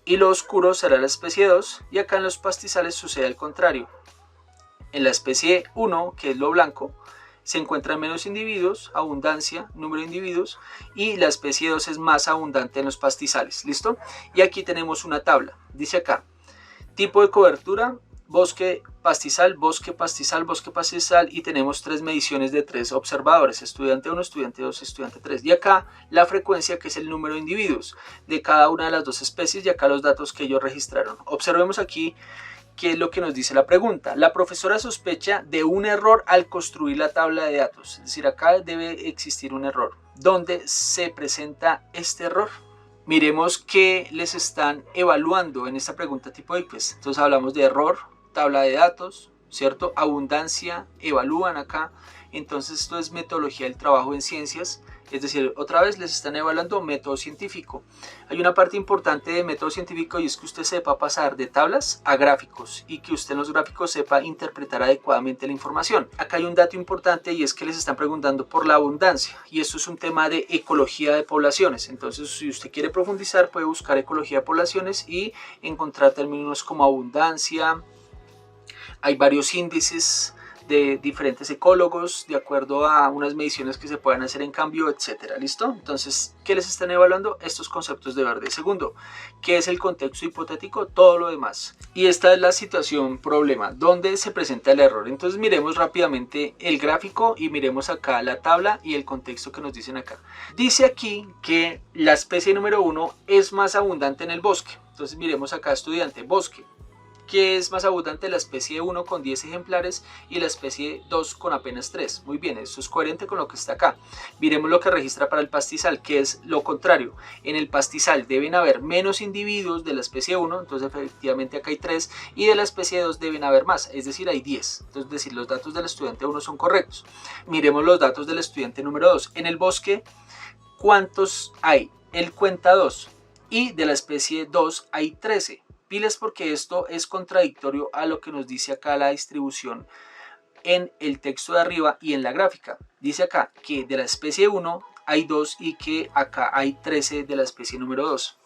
y lo oscuro será la especie 2, y acá en los pastizales sucede al contrario. En la especie 1, que es lo blanco, se encuentran menos individuos, abundancia, número de individuos, y la especie 2 es más abundante en los pastizales. ¿Listo? Y aquí tenemos una tabla. Dice acá, tipo de cobertura, bosque, pastizal, bosque, pastizal, bosque, pastizal, y tenemos 3 mediciones de 3 observadores, estudiante 1, estudiante 2, estudiante 3. Y acá la frecuencia, que es el número de individuos de cada una de las 2 especies, y acá los datos que ellos registraron. Observemos aquí qué es lo que nos dice la pregunta. La profesora sospecha de un error al construir la tabla de datos. Es decir, acá debe existir un error. ¿Dónde se presenta este error? Miremos que les están evaluando en esta pregunta tipo ICFES. Entonces hablamos de error, tabla de datos, ¿cierto? Abundancia, evalúan acá. Entonces esto es metodología del trabajo en ciencias, es decir, otra vez les están evaluando método científico. Hay una parte importante de método científico y es que usted sepa pasar de tablas a gráficos y que usted en los gráficos sepa interpretar adecuadamente la información. Acá hay un dato importante y es que les están preguntando por la abundancia y esto es un tema de ecología de poblaciones. Entonces si usted quiere profundizar puede buscar ecología de poblaciones y encontrar términos como abundancia. Hay varios índices de diferentes ecólogos de acuerdo a unas mediciones que se puedan hacer en cambio, etcétera. ¿Listo? Entonces, ¿qué les están evaluando? Estos conceptos de verde. Segundo, ¿qué es el contexto hipotético? Todo lo demás. Y esta es la situación problema, donde se presenta el error. Entonces miremos rápidamente el gráfico y miremos acá la tabla y el contexto que nos dicen acá. Dice aquí que la especie número 1 es más abundante en el bosque. Entonces miremos acá, estudiante, bosque. Que es más abundante la especie 1 con 10 ejemplares y la especie 2 con apenas 3. Muy bien, esto es coherente con lo que está acá. Miremos lo que registra para el pastizal, que es lo contrario. En el pastizal deben haber menos individuos de la especie 1, entonces efectivamente acá hay 3, y de la especie 2 deben haber más, es decir, hay 10. Entonces, es decir, los datos del estudiante 1 son correctos. Miremos los datos del estudiante número 2. En el bosque, ¿cuántos hay? Él cuenta 2, y de la especie 2 hay 13. Pilas porque esto es contradictorio a lo que nos dice acá la distribución en el texto de arriba y en la gráfica. Dice acá que de la especie 1 hay 2 y que acá hay 13 de la especie número 2.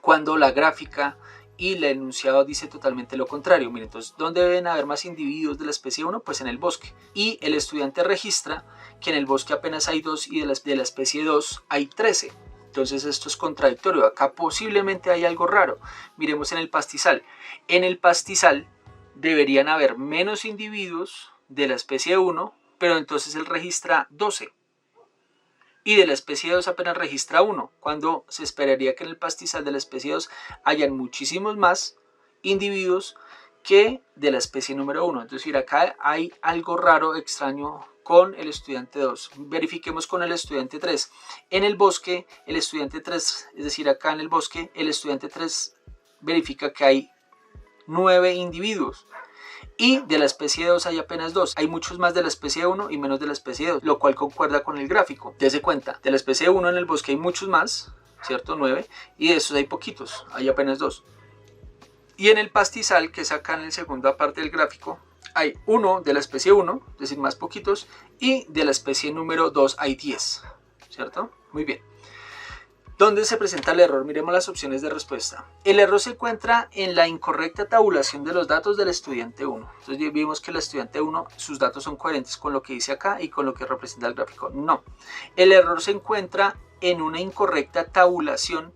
Cuando la gráfica y el enunciado dice totalmente lo contrario. Miren, entonces, ¿dónde deben haber más individuos de la especie 1? Pues en el bosque. Y el estudiante registra que en el bosque apenas hay 2 y de la especie 2 hay 13. Entonces esto es contradictorio, acá posiblemente hay algo raro. Miremos en el pastizal. En el pastizal deberían haber menos individuos de la especie 1, pero entonces él registra 12. Y de la especie 2 apenas registra 1, cuando se esperaría que en el pastizal de la especie 2 hayan muchísimos más individuos que de la especie número 1. Es decir, acá hay algo raro, extraño con el estudiante 2. Verifiquemos con el estudiante 3. En el bosque, el estudiante 3, es decir, acá en el bosque, el estudiante 3 verifica que hay 9 individuos. Y de la especie 2 hay apenas 2. Hay muchos más de la especie 1 y menos de la especie 2, lo cual concuerda con el gráfico. Dese cuenta, de la especie 1 en el bosque hay muchos más, ¿cierto? 9. Y de esos hay poquitos, hay apenas 2. Y en el pastizal, que es acá en la segunda parte del gráfico, hay 1 de la especie 1, es decir, más poquitos, y de la especie número 2 hay 10, ¿cierto? Muy bien. ¿Dónde se presenta el error? Miremos las opciones de respuesta. El error se encuentra en la incorrecta tabulación de los datos del estudiante 1. Entonces vimos que el estudiante 1, sus datos son coherentes con lo que dice acá y con lo que representa el gráfico. No. El error se encuentra en una incorrecta tabulación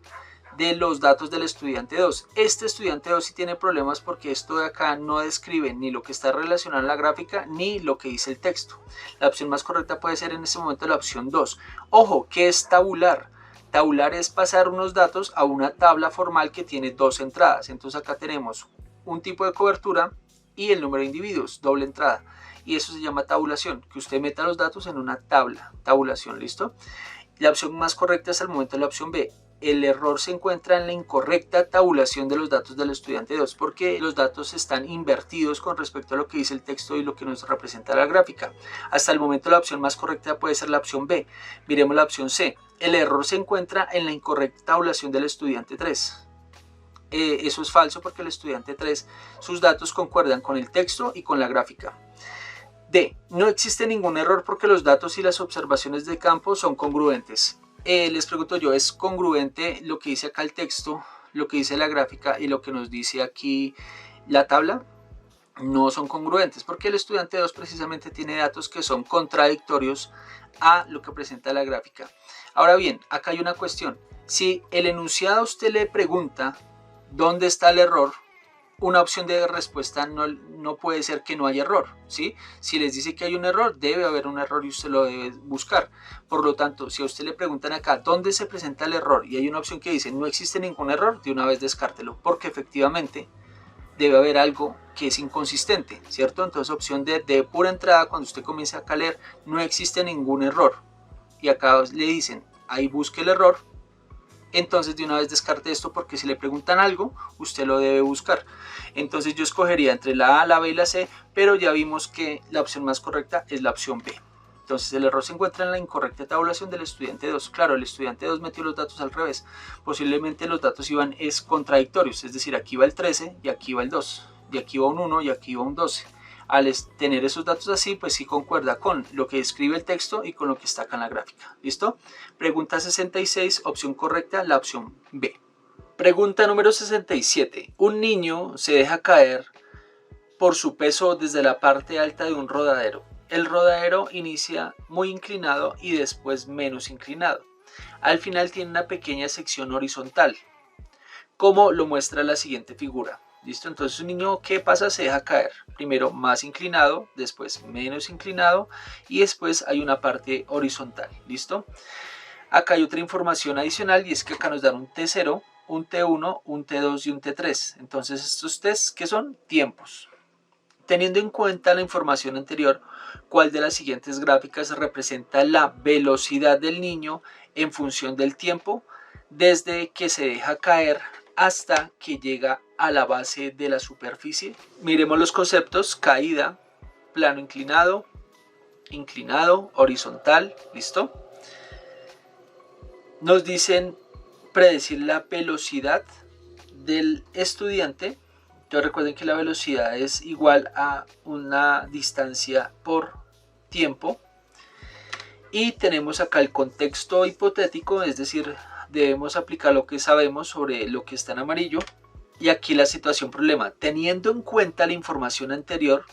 de los datos del estudiante 2. Este estudiante 2 sí tiene problemas porque esto de acá no describe ni lo que está relacionado en la gráfica ni lo que dice el texto. La opción más correcta puede ser en este momento la opción 2. Ojo, ¿qué es tabular? Tabular es pasar unos datos a una tabla formal que tiene 2 entradas. Entonces acá tenemos un tipo de cobertura y el número de individuos, doble entrada. Y eso se llama tabulación, que usted meta los datos en una tabla. Tabulación, ¿listo? La opción más correcta hasta el momento es la opción B. El error se encuentra en la incorrecta tabulación de los datos del estudiante 2 porque los datos están invertidos con respecto a lo que dice el texto y lo que nos representa la gráfica. Hasta el momento la opción más correcta puede ser la opción B. Miremos la opción C. El error se encuentra en la incorrecta tabulación del estudiante 3. Eso es falso porque el estudiante 3, sus datos concuerdan con el texto y con la gráfica. D. No existe ningún error porque los datos y las observaciones de campo son congruentes. Les pregunto yo, ¿es congruente lo que dice acá el texto, lo que dice la gráfica y lo que nos dice aquí la tabla? No son congruentes porque el estudiante 2 precisamente tiene datos que son contradictorios a lo que presenta la gráfica. Ahora bien, acá hay una cuestión. Si el enunciado a usted le pregunta dónde está el error, una opción de respuesta no puede ser que no haya error, ¿sí? Si les dice que hay un error, debe haber un error y usted lo debe buscar. Por lo tanto, si a usted le preguntan acá dónde se presenta el error y hay una opción que dice no existe ningún error, de una vez descártelo, porque efectivamente debe haber algo que es inconsistente, ¿cierto? Entonces opción de pura entrada, cuando usted comience acá a leer, no existe ningún error. Y acá le dicen, ahí busque el error, entonces de una vez descarte esto porque si le preguntan algo, usted lo debe buscar. Entonces yo escogería entre la A, la B y la C, pero ya vimos que la opción más correcta es la opción B. Entonces el error se encuentra en la incorrecta tabulación del estudiante 2. Claro, el estudiante 2 metió los datos al revés. Posiblemente los datos iban contradictorios, es decir, aquí va el 13 y aquí va el 2, y aquí va un 1 y aquí va un 12. Al tener esos datos así, pues sí concuerda con lo que escribe el texto y con lo que está acá en la gráfica. ¿Listo? Pregunta 66, opción correcta, la opción B. Pregunta número 67. Un niño se deja caer por su peso desde la parte alta de un rodadero. El rodadero inicia muy inclinado y después menos inclinado. Al final tiene una pequeña sección horizontal, como lo muestra la siguiente figura. ¿Listo? Entonces un niño, ¿qué pasa? Se deja caer. Primero más inclinado, después menos inclinado y después hay una parte horizontal. ¿Listo? Acá hay otra información adicional y es que acá nos dan un T0, un T1, un T2 y un T3. Entonces estos T's, ¿qué son? Tiempos. Teniendo en cuenta la información anterior, ¿cuál de las siguientes gráficas representa la velocidad del niño en función del tiempo desde que se deja caer hasta que llega a la base de la superficie? Miremos los conceptos: caída, plano inclinado, inclinado, horizontal. ¿Listo? Nos dicen predecir la velocidad del estudiante. Entonces recuerden que la velocidad es igual a una distancia por tiempo. Y tenemos acá el contexto hipotético, es decir, debemos aplicar lo que sabemos sobre lo que está en amarillo. Y aquí la situación problema. Teniendo en cuenta la información anterior,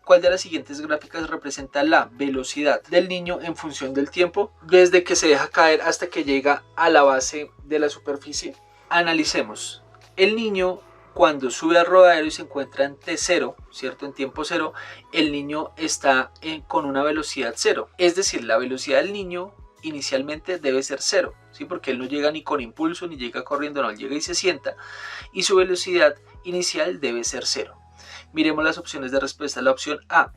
¿cuál de las siguientes gráficas representa la velocidad del niño en función del tiempo desde que se deja caer hasta que llega a la base de la superficie? Analicemos. El niño, cuando sube al rodadero y se encuentra en T0, ¿cierto? En tiempo cero, el niño está con una velocidad cero. Es decir, la velocidad del niño inicialmente debe ser cero, ¿sí? Porque él no llega ni con impulso ni llega corriendo, no, él llega y se sienta y su velocidad inicial debe ser cero. Miremos las opciones de respuesta. La opción A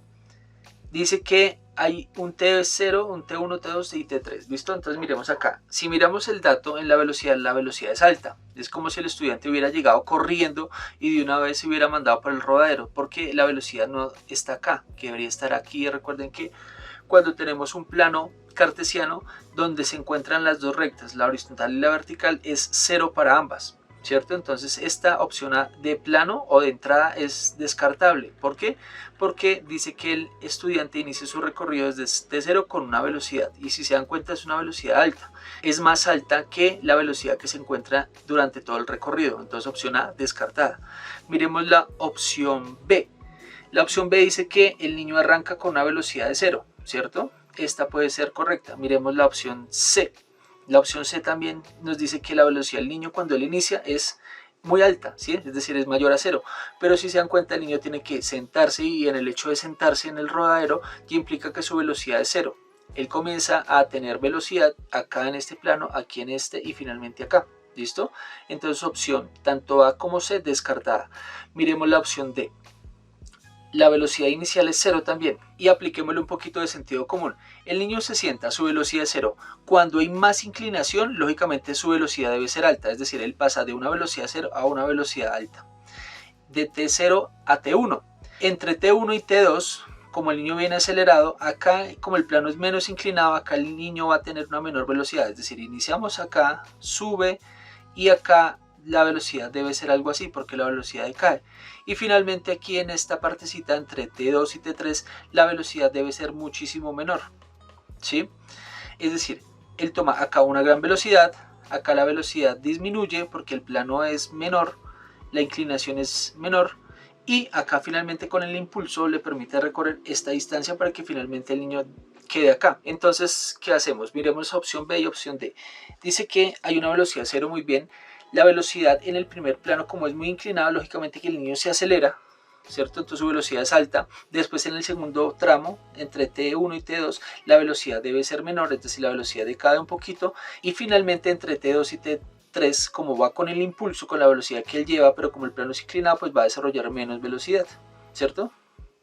dice que hay un T0, un T1, T2 y T3. ¿Listo? Entonces miremos acá. Si miramos el dato en la velocidad es alta. Es como si el estudiante hubiera llegado corriendo y de una vez se hubiera mandado por el rodadero, porque la velocidad no está acá, que debería estar aquí. Recuerden que cuando tenemos un plano cartesiano donde se encuentran las dos rectas, la horizontal y la vertical, es cero para ambas, ¿cierto? Entonces esta opción A de plano o de entrada es descartable. ¿Por qué? Porque dice que el estudiante inicia su recorrido desde cero con una velocidad, y si se dan cuenta es una velocidad alta, es más alta que la velocidad que se encuentra durante todo el recorrido. Entonces opción A descartada. Miremos la opción B. La opción B dice que el niño arranca con una velocidad de cero, ¿cierto? Esta puede ser correcta. Miremos la opción C. La opción C también nos dice que la velocidad del niño cuando él inicia es muy alta, ¿sí? Es decir, es mayor a cero. Pero si se dan cuenta, el niño tiene que sentarse, y en el hecho de sentarse en el rodadero ya implica que su velocidad es cero. Él comienza a tener velocidad acá en este plano, aquí en este y finalmente acá. ¿Listo? Entonces opción tanto A como C descartada. Miremos la opción D. La velocidad inicial es cero también, y apliquémosle un poquito de sentido común. El niño se sienta, su velocidad es cero. Cuando hay más inclinación, lógicamente su velocidad debe ser alta, es decir, él pasa de una velocidad cero a una velocidad alta, de T0 a T1. Entre T1 y T2, como el niño viene acelerado, acá como el plano es menos inclinado, acá el niño va a tener una menor velocidad, es decir, iniciamos acá, sube, y acá la velocidad debe ser algo así porque la velocidad decae. Y finalmente aquí en esta partecita entre T2 y T3 la velocidad debe ser muchísimo menor, ¿sí? Es decir, él toma acá una gran velocidad, acá la velocidad disminuye porque el plano es menor, la inclinación es menor, y acá finalmente con el impulso le permite recorrer esta distancia para que finalmente el niño quede acá. Entonces, ¿qué hacemos? Miremos opción B y opción D. Dice que hay una velocidad cero, muy bien. La velocidad en el primer plano, como es muy inclinado, lógicamente que el niño se acelera, ¿cierto? Entonces su velocidad es alta. Después en el segundo tramo, entre T1 y T2, la velocidad debe ser menor, es decir, la velocidad decae un poquito. Y finalmente entre T2 y T3, como va con el impulso, con la velocidad que él lleva, pero como el plano es inclinado, pues va a desarrollar menos velocidad, ¿cierto?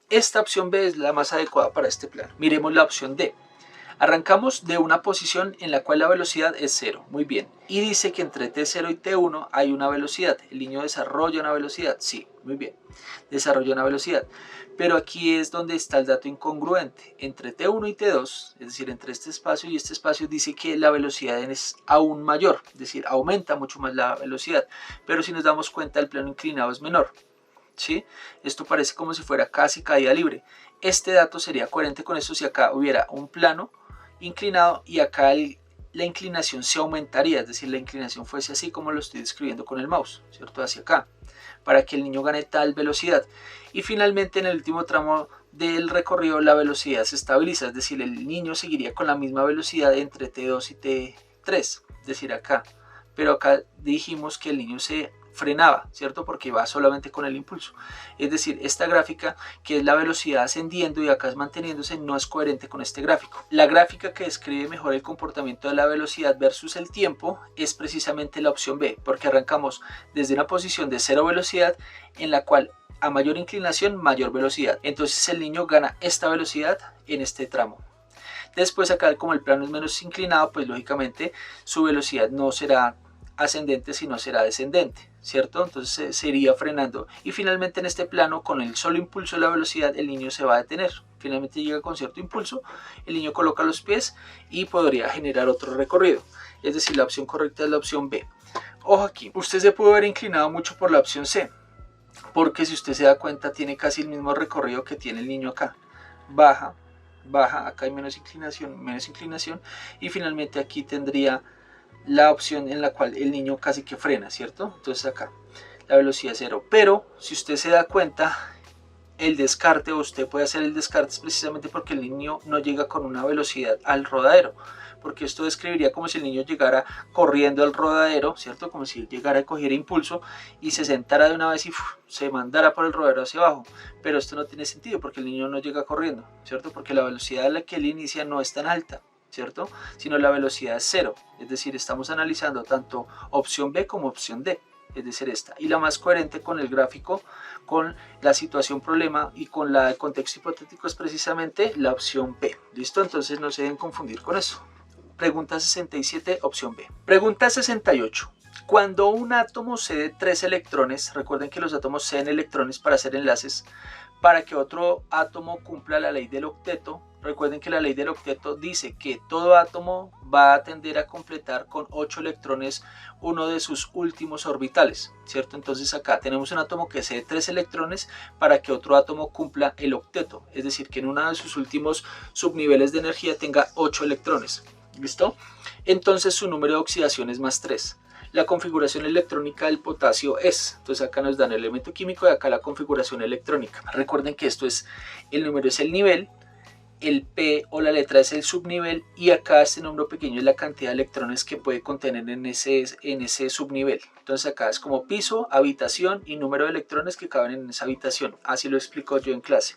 Esta opción B es la más adecuada para este plano. Miremos la opción D. Arrancamos de una posición en la cual la velocidad es 0, muy bien. Y dice que entre T0 y T1 hay una velocidad. ¿El niño desarrolla una velocidad? Sí, muy bien. Desarrolla una velocidad. Pero aquí es donde está el dato incongruente. Entre T1 y T2, es decir, entre este espacio y este espacio, dice que la velocidad es aún mayor. Es decir, aumenta mucho más la velocidad. Pero si nos damos cuenta, el plano inclinado es menor. ¿Sí? Esto parece como si fuera casi caída libre. Este dato sería coherente con esto si acá hubiera un plano inclinado y acá la inclinación se aumentaría, es decir, la inclinación fuese así como lo estoy describiendo con el mouse, ¿cierto? Hacia acá, para que el niño gane tal velocidad. Y finalmente en el último tramo del recorrido la velocidad se estabiliza, es decir, el niño seguiría con la misma velocidad entre T2 y T3, es decir, acá. Pero acá dijimos que el niño se frenaba, ¿cierto? Porque va solamente con el impulso. Es decir, esta gráfica, que es la velocidad ascendiendo y acá es manteniéndose, no es coherente con este gráfico. La gráfica que describe mejor el comportamiento de la velocidad versus el tiempo es precisamente la opción B, porque arrancamos desde una posición de 0 velocidad en la cual a mayor inclinación, mayor velocidad. Entonces el niño gana esta velocidad en este tramo. Después acá, como el plano es menos inclinado, pues lógicamente su velocidad no será ascendente sino será descendente, ¿cierto? Entonces se iría frenando y finalmente en este plano con el solo impulso de la velocidad el niño se va a detener. Finalmente llega con cierto impulso, el niño coloca los pies y podría generar otro recorrido. Es decir, la opción correcta es la opción B. Ojo aquí, usted se puede ver inclinado mucho por la opción C, porque si usted se da cuenta tiene casi el mismo recorrido que tiene el niño acá. Baja, acá hay menos inclinación y finalmente aquí tendría la opción en la cual el niño casi que frena, ¿cierto? Entonces acá la velocidad es 0, pero si usted se da cuenta, el descarte, o usted puede hacer el descarte, es precisamente porque el niño no llega con una velocidad al rodadero, porque esto describiría como si el niño llegara corriendo al rodadero, ¿cierto? Como si llegara a coger impulso y se sentara de una vez y se mandara por el rodadero hacia abajo, pero esto no tiene sentido porque el niño no llega corriendo, ¿cierto? Porque la velocidad a la que él inicia no es tan alta, ¿cierto? Sino la velocidad es 0, es decir, estamos analizando tanto opción B como opción D, es decir, esta, y la más coherente con el gráfico, con la situación problema y con el contexto hipotético es precisamente la opción B, ¿listo? Entonces no se deben confundir con eso. Pregunta 67, opción B. Pregunta 68. Cuando un átomo cede 3 electrones, recuerden que los átomos ceden electrones para hacer enlaces, para que otro átomo cumpla la ley del octeto. Recuerden que la ley del octeto dice que todo átomo va a tender a completar con 8 electrones uno de sus últimos orbitales, ¿cierto? Entonces acá tenemos un átomo que cede 3 electrones para que otro átomo cumpla el octeto, es decir, que en uno de sus últimos subniveles de energía tenga 8 electrones, ¿listo? Entonces su número de oxidación es más 3. La configuración electrónica del potasio es, entonces acá nos dan el elemento químico y acá la configuración electrónica. Recuerden que esto es, el número es el nivel, el P o la letra es el subnivel y acá este número pequeño es la cantidad de electrones que puede contener en ese subnivel. Entonces acá es como piso, habitación y número de electrones que caben en esa habitación. Así lo explico yo en clase.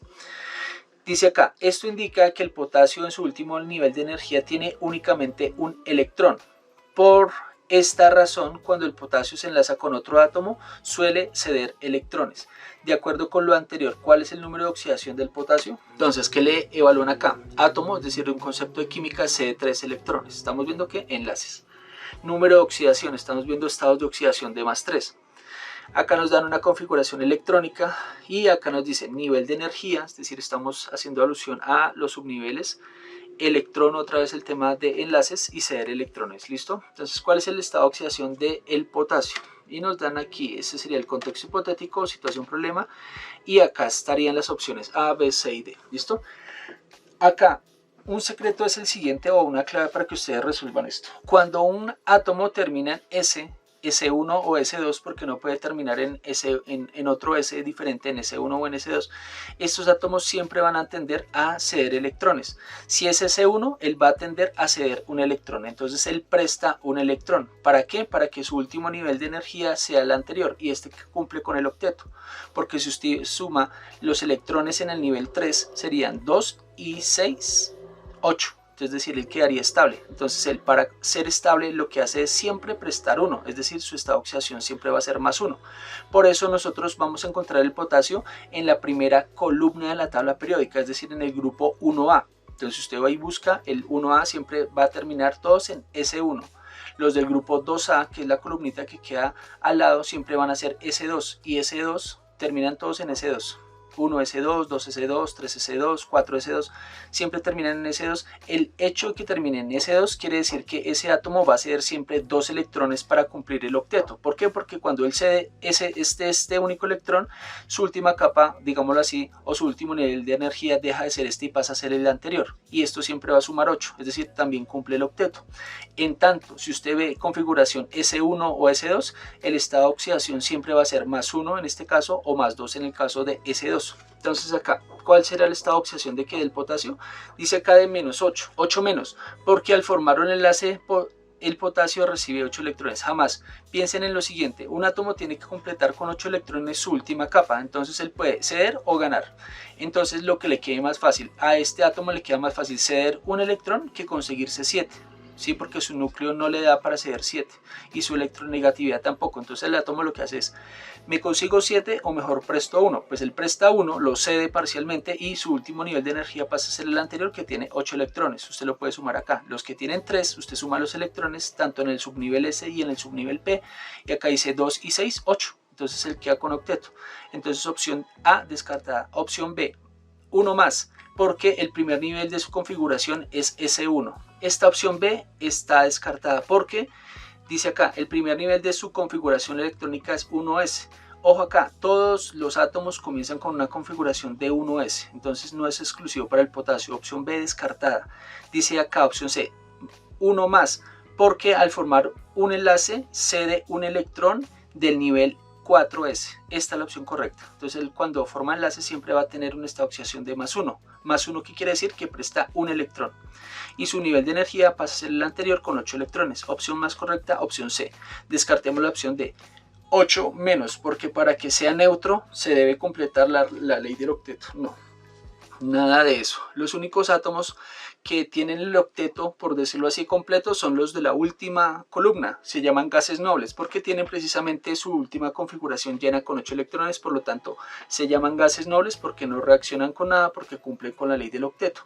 Dice acá, esto indica que el potasio en su último nivel de energía tiene únicamente un electrón. Por esta razón, cuando el potasio se enlaza con otro átomo, suele ceder electrones. De acuerdo con lo anterior, ¿cuál es el número de oxidación del potasio? Entonces, ¿qué le evalúan acá? Átomo, es decir, un concepto de química, cede 3 electrones. Estamos viendo que enlaces. Número de oxidación, estamos viendo estados de oxidación de más 3. Acá nos dan una configuración electrónica y acá nos dice nivel de energía, es decir, estamos haciendo alusión a los subniveles. Electrón, otra vez el tema de enlaces y ceder electrones, ¿listo? Entonces, ¿cuál es el estado de oxidación del potasio? Y nos dan aquí, ese sería el contexto hipotético, situación, problema, y acá estarían las opciones A, B, C y D, ¿listo? Acá, un secreto es el siguiente o una clave para que ustedes resuelvan esto. Cuando un átomo termina en S, S1 o S2, porque no puede terminar en otro S diferente, en S1 o en S2, estos átomos siempre van a tender a ceder electrones. Si es S1, él va a tender a ceder un electrón, entonces él presta un electrón. ¿Para qué? Para que su último nivel de energía sea el anterior y este que cumple con el octeto, porque si usted suma los electrones en el nivel 3 serían 2 y 6, 8. Es decir, él quedaría estable. Entonces él, para ser estable, lo que hace es siempre prestar 1, es decir, su estado de oxidación siempre va a ser más 1. Por eso nosotros vamos a encontrar el potasio en la primera columna de la tabla periódica, es decir, en el grupo 1A. Entonces usted va y busca el 1A, siempre va a terminar todos en S1. Los del grupo 2A, que es la columnita que queda al lado, siempre van a ser S2 y S2 terminan todos en S2. 1S2, 2S2, 3S2, 4S2, siempre terminan en S2. El hecho de que termine en S2 quiere decir que ese átomo va a ceder siempre 2 electrones para cumplir el octeto. ¿Por qué? Porque cuando él cede este único electrón, su última capa, digámoslo así, o su último nivel de energía deja de ser este y pasa a ser el anterior. Y esto siempre va a sumar 8, es decir, también cumple el octeto. En tanto, si usted ve configuración S1 o S2, el estado de oxidación siempre va a ser más 1 en este caso o más 2 en el caso de S2. Entonces acá, ¿cuál será el estado de oxidación de qué? Del potasio. Dice acá de menos 8, 8 menos, porque al formar un enlace el potasio recibe 8 electrones. Jamás. Piensen en lo siguiente, un átomo tiene que completar con 8 electrones su última capa, entonces él puede ceder o ganar. Entonces lo que le quede más fácil, a este átomo le queda más fácil ceder un electrón que conseguirse 7. Sí, porque su núcleo no le da para ceder 7 y su electronegatividad tampoco. Entonces el átomo lo que hace es, me consigo 7 o mejor presto 1. Pues él presta 1, lo cede parcialmente y su último nivel de energía pasa a ser el anterior, que tiene 8 electrones. Usted lo puede sumar acá. Los que tienen 3, usted suma los electrones tanto en el subnivel S y en el subnivel P. Y acá dice 2 y 6, 8. Entonces él queda con octeto. Entonces opción A descartada. Opción B, 1 más, porque el primer nivel de su configuración es S1. Esta opción B está descartada porque dice acá, el primer nivel de su configuración electrónica es 1s. Ojo acá, todos los átomos comienzan con una configuración de 1s, entonces no es exclusivo para el potasio. Opción B descartada. Dice acá, opción C, 1 más, porque al formar un enlace cede un electrón del nivel 4s. Esta es la opción correcta. Entonces él, cuando forma enlace, siempre va a tener un estado de oxidación de más 1. Más 1, ¿qué quiere decir? Que presta un electrón. Y su nivel de energía pasa a ser el anterior con 8 electrones. Opción más correcta, opción C. Descartemos la opción D. 8 menos, porque para que sea neutro se debe completar la ley del octeto. No, nada de eso. Los únicos átomos que tienen el octeto, por decirlo así, completo, son los de la última columna. Se llaman gases nobles porque tienen precisamente su última configuración llena con 8 electrones. Por lo tanto, se llaman gases nobles porque no reaccionan con nada, porque cumplen con la ley del octeto.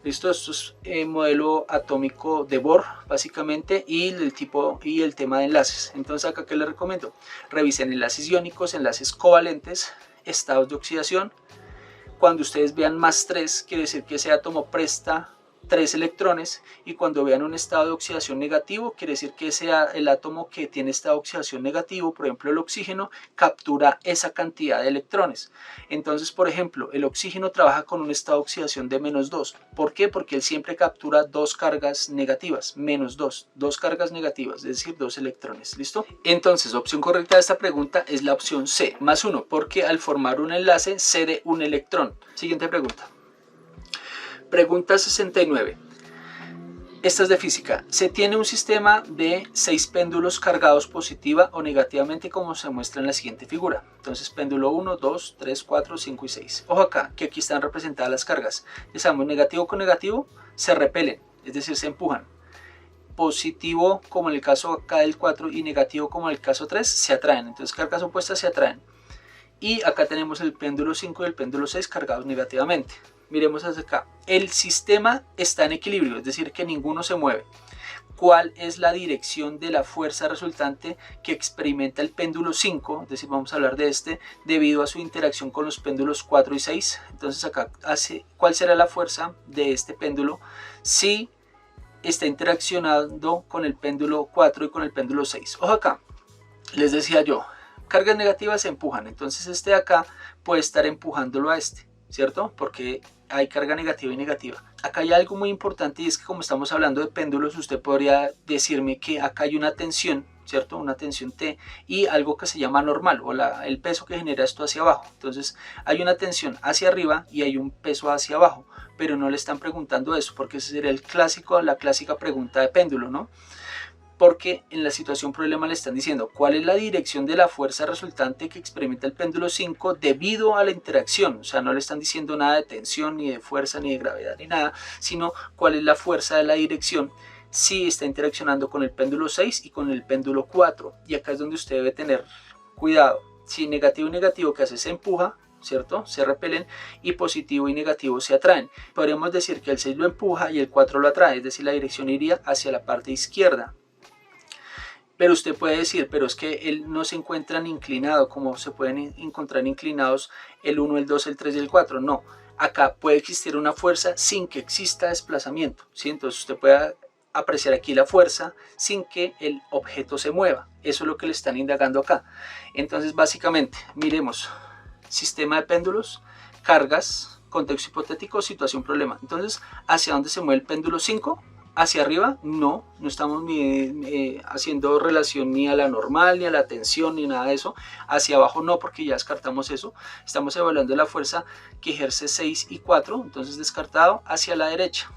Listo, esto es modelo atómico de Bohr básicamente, y el tipo y el tema de enlaces. Entonces acá, ¿qué les recomiendo? Revisen enlaces iónicos, enlaces covalentes, estados de oxidación. Cuando ustedes vean más 3, quiere decir que ese átomo presta 3 electrones, y cuando vean un estado de oxidación negativo, quiere decir que el átomo que tiene estado de oxidación negativo, por ejemplo el oxígeno, captura esa cantidad de electrones. Entonces, por ejemplo, el oxígeno trabaja con un estado de oxidación de menos 2. ¿Por qué? Porque él siempre captura 2 cargas negativas, menos 2, 2 cargas negativas, es decir, 2 electrones. ¿Listo? Entonces, opción correcta de esta pregunta es la opción C, más 1, porque al formar un enlace cede un electrón. Siguiente pregunta. Pregunta 69. Esta es de física. Se tiene un sistema de 6 péndulos cargados positiva o negativamente, como se muestra en la siguiente figura. Entonces, péndulo 1, 2, 3, 4, 5 y 6. Ojo acá, que aquí están representadas las cargas. Ya sabemos, negativo con negativo se repelen, es decir, se empujan. Positivo, como en el caso acá del 4, y negativo, como en el caso 3, se atraen. Entonces, cargas opuestas se atraen. Y acá tenemos el péndulo 5 y el péndulo 6 cargados negativamente. Miremos hacia acá. El sistema está en equilibrio, es decir, que ninguno se mueve. ¿Cuál es la dirección de la fuerza resultante que experimenta el péndulo 5? Es decir, vamos a hablar de este, debido a su interacción con los péndulos 4 y 6. Entonces acá, ¿cuál será la fuerza de este péndulo si está interaccionando con el péndulo 4 y con el péndulo 6? Ojo acá, les decía yo, cargas negativas se empujan. Entonces este de acá puede estar empujándolo a este, ¿cierto? Porque hay carga negativa y negativa. Acá hay algo muy importante, y es que como estamos hablando de péndulos, usted podría decirme que acá hay una tensión, ¿cierto? Una tensión T y algo que se llama normal, o el peso que genera esto hacia abajo. Entonces hay una tensión hacia arriba y hay un peso hacia abajo, pero no le están preguntando eso, porque ese sería la clásica pregunta de péndulo, ¿no? Porque en la situación problema le están diciendo cuál es la dirección de la fuerza resultante que experimenta el péndulo 5 debido a la interacción. O sea, no le están diciendo nada de tensión, ni de fuerza, ni de gravedad, ni nada, sino cuál es la fuerza de la dirección si está interaccionando con el péndulo 6 y con el péndulo 4. Y acá es donde usted debe tener cuidado. Si negativo y negativo, que hace, se empuja, ¿cierto? Se repelen y positivo y negativo se atraen. Podríamos decir que el 6 lo empuja y el 4 lo atrae, es decir, la dirección iría hacia la parte izquierda. Pero usted puede decir, pero es que él no se encuentran inclinado como se pueden encontrar inclinados el 1, el 2, el 3 y el 4. No, acá puede existir una fuerza sin que exista desplazamiento, ¿sí? Entonces usted puede apreciar aquí la fuerza sin que el objeto se mueva. Eso es lo que le están indagando acá. Entonces básicamente, miremos, sistema de péndulos, cargas, contexto hipotético, situación, problema. Entonces, ¿hacia dónde se mueve el péndulo 5? ¿Hacia arriba? No estamos haciendo relación ni a la normal, ni a la tensión, ni nada de eso. Hacia abajo no, porque ya descartamos eso. Estamos evaluando la fuerza que ejerce 6 y 4, entonces descartado. Hacia la derecha,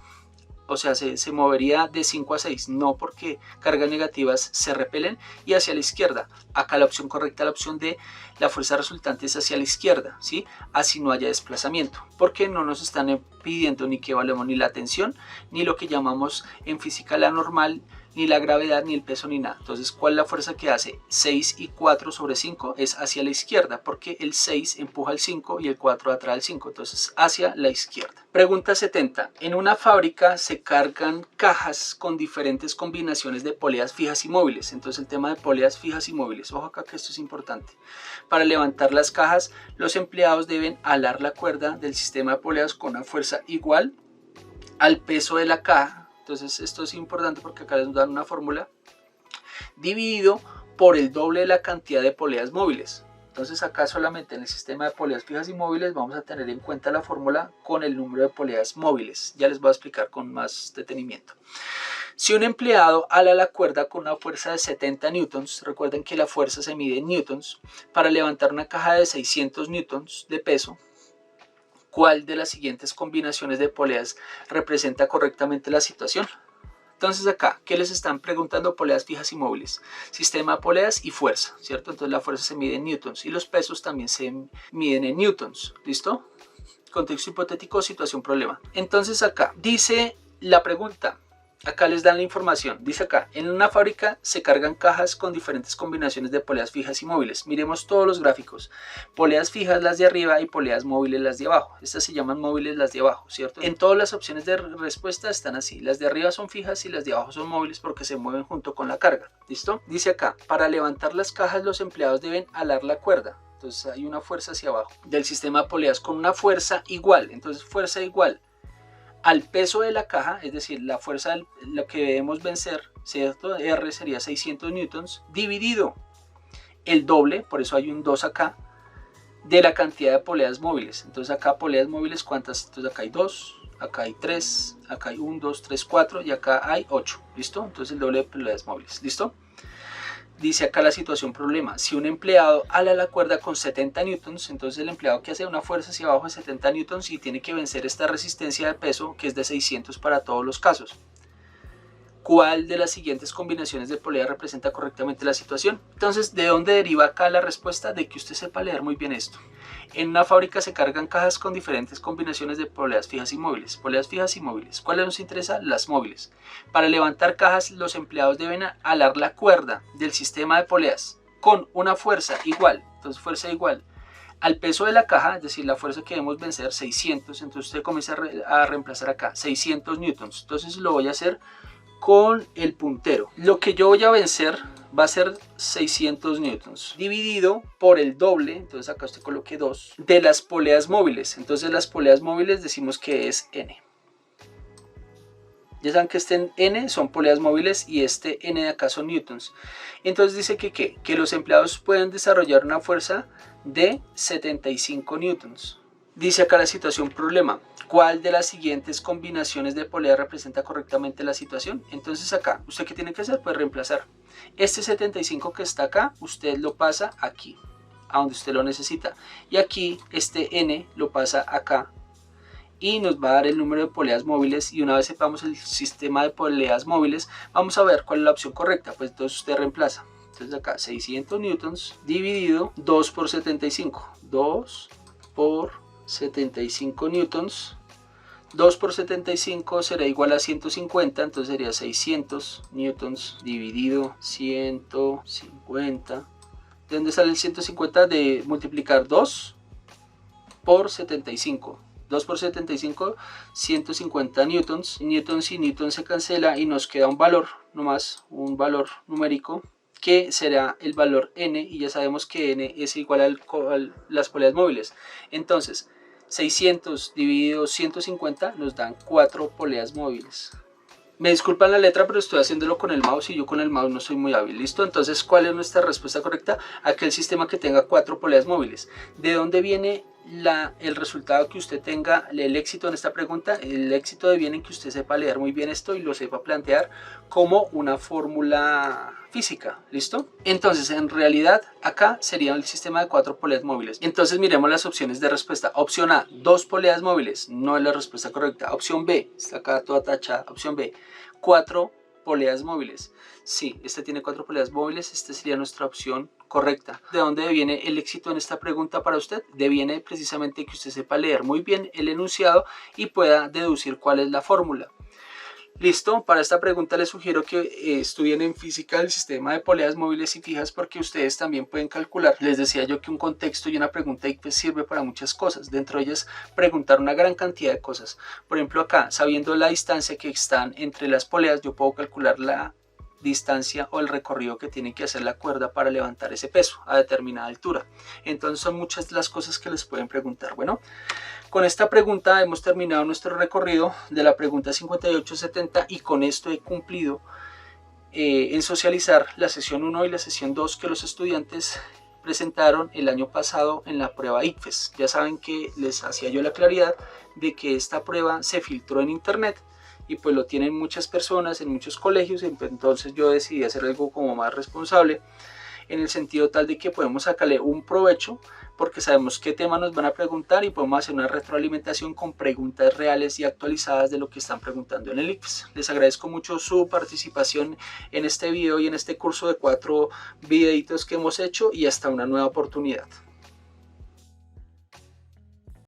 o sea, se movería de 5 a 6, no, porque cargas negativas se repelen. Y hacia la izquierda, acá la opción correcta, la opción D, la fuerza resultante es hacia la izquierda, ¿sí? Así no haya desplazamiento, porque no nos están pidiendo ni que evaluemos ni la tensión, ni lo que llamamos en física la normal, ni la gravedad, ni el peso, ni nada. Entonces, ¿cuál es la fuerza que hace 6 y 4 sobre 5? Es hacia la izquierda, porque el 6 empuja al 5 y el 4 atrae al 5, entonces hacia la izquierda. Pregunta 70. En una fábrica se cargan cajas con diferentes combinaciones de poleas fijas y móviles. Entonces el tema de poleas fijas y móviles, ojo acá que esto es importante. Para levantar las cajas, los empleados deben alar la cuerda del sistema de poleas con una fuerza igual al peso de la caja. Entonces esto es importante porque acá les dan una fórmula, dividido por el doble de la cantidad de poleas móviles. Entonces acá solamente en el sistema de poleas fijas y móviles vamos a tener en cuenta la fórmula con el número de poleas móviles. Ya les voy a explicar con más detenimiento. Si un empleado ala la cuerda con una fuerza de 70 newtons, recuerden que la fuerza se mide en newtons, para levantar una caja de 600 newtons de peso, ¿cuál de las siguientes combinaciones de poleas representa correctamente la situación? Entonces acá, ¿qué les están preguntando? Poleas fijas y móviles, sistema de poleas y fuerza, ¿cierto? Entonces la fuerza se mide en newtons y los pesos también se miden en newtons, ¿listo? Contexto hipotético, situación, problema. Entonces acá dice la pregunta, acá les dan la información, dice acá, en una fábrica se cargan cajas con diferentes combinaciones de poleas fijas y móviles. Miremos todos los gráficos, poleas fijas las de arriba y poleas móviles las de abajo. Estas se llaman móviles las de abajo, ¿cierto? En todas las opciones de respuesta están así, las de arriba son fijas y las de abajo son móviles porque se mueven junto con la carga, ¿listo? Dice acá, para levantar las cajas los empleados deben alar la cuerda. Entonces hay una fuerza hacia abajo del sistema de poleas con una fuerza igual, entonces fuerza igual al peso de la caja, es decir, la fuerza, lo que debemos vencer, ¿cierto? R sería 600 newtons, dividido el doble, por eso hay un 2 acá, de la cantidad de poleas móviles. Entonces acá poleas móviles, ¿cuántas? Entonces acá hay 2, acá hay 3, acá hay 1, 2, 3, 4 y acá hay 8, ¿listo? Entonces el doble de poleas móviles, ¿listo? Dice acá la situación, problema, si un empleado ala la cuerda con 70 newtons, entonces el empleado que hace una fuerza hacia abajo de 70 newtons y tiene que vencer esta resistencia de peso que es de 600 para todos los casos. ¿Cuál de las siguientes combinaciones de polea representa correctamente la situación? Entonces, ¿de dónde deriva acá la respuesta? De que usted sepa leer muy bien esto. En una fábrica se cargan cajas con diferentes combinaciones de poleas fijas y móviles. Poleas fijas y móviles. ¿Cuáles nos interesa? Las móviles. Para levantar cajas, los empleados deben alar la cuerda del sistema de poleas con una fuerza igual. Entonces, fuerza igual al peso de la caja, es decir, la fuerza que debemos vencer, 600. Entonces, usted comienza a reemplazar acá, 600 newtons. Entonces, lo voy a hacer con el puntero. Lo que yo voy a vencer va a ser 600 newtons dividido por el doble, entonces acá usted coloque 2, de las poleas móviles. Entonces las poleas móviles decimos que es N. Ya saben que este en N son poleas móviles y este N de acá son newtons. Entonces dice que los empleados pueden desarrollar una fuerza de 75 newtons. Dice acá la situación, problema, ¿cuál de las siguientes combinaciones de polea representa correctamente la situación? Entonces acá, ¿usted qué tiene que hacer? Pues reemplazar. Este 75 que está acá, usted lo pasa aquí, a donde usted lo necesita. Y aquí, este N lo pasa acá. Y nos va a dar el número de poleas móviles. Y una vez sepamos el sistema de poleas móviles, vamos a ver cuál es la opción correcta. Pues entonces usted reemplaza. Entonces acá, 600 newtons dividido 2 por 75. 2 por 75 newtons, 2 por 75 será igual a 150, entonces sería 600 newtons dividido 150. ¿De dónde sale el 150? De multiplicar 2 por 75. 2 por 75, 150 newtons. Newtons y newtons se cancela y nos queda un valor, nomás un valor numérico, que será el valor n, y ya sabemos que n es igual a las poleas móviles. Entonces, 600 dividido 150 nos dan 4 poleas móviles. Me disculpan la letra, pero estoy haciéndolo con el mouse y yo con el mouse no soy muy hábil. ¿Listo? Entonces, ¿cuál es nuestra respuesta correcta? Aquel sistema que tenga 4 poleas móviles. ¿De dónde viene el resultado que usted tenga, el éxito en esta pregunta? El éxito viene en que usted sepa leer muy bien esto y lo sepa plantear como una fórmula física. ¿Listo? Entonces, en realidad, acá sería el sistema de 4 poleas móviles. Entonces, miremos las opciones de respuesta. Opción A, 2 poleas móviles. No es la respuesta correcta. Opción B, está acá toda tachada. Opción B, 4 poleas móviles. Sí, este tiene 4 poleas móviles. Esta sería nuestra opción correcta. ¿De dónde viene el éxito en esta pregunta para usted? Viene precisamente que usted sepa leer muy bien el enunciado y pueda deducir cuál es la fórmula. Listo, para esta pregunta les sugiero que estudien en física el sistema de poleas móviles y fijas, porque ustedes también pueden calcular. Les decía yo que un contexto y una pregunta sirve para muchas cosas, dentro de ellas preguntar una gran cantidad de cosas. Por ejemplo, acá, sabiendo la distancia que están entre las poleas, yo puedo calcular la distancia o el recorrido que tiene que hacer la cuerda para levantar ese peso a determinada altura. Entonces son muchas las cosas que les pueden preguntar. Bueno, con esta pregunta hemos terminado nuestro recorrido de la pregunta 5870 y con esto he cumplido en socializar la sesión 1 y la sesión 2 que los estudiantes presentaron el año pasado en la prueba ICFES. Ya saben que les hacía yo la claridad de que esta prueba se filtró en internet y pues lo tienen muchas personas en muchos colegios, entonces yo decidí hacer algo como más responsable, en el sentido tal de que podemos sacarle un provecho porque sabemos qué tema nos van a preguntar y podemos hacer una retroalimentación con preguntas reales y actualizadas de lo que están preguntando en el ICFES. Les agradezco mucho su participación en este video y en este curso de 4 videitos que hemos hecho, y hasta una nueva oportunidad.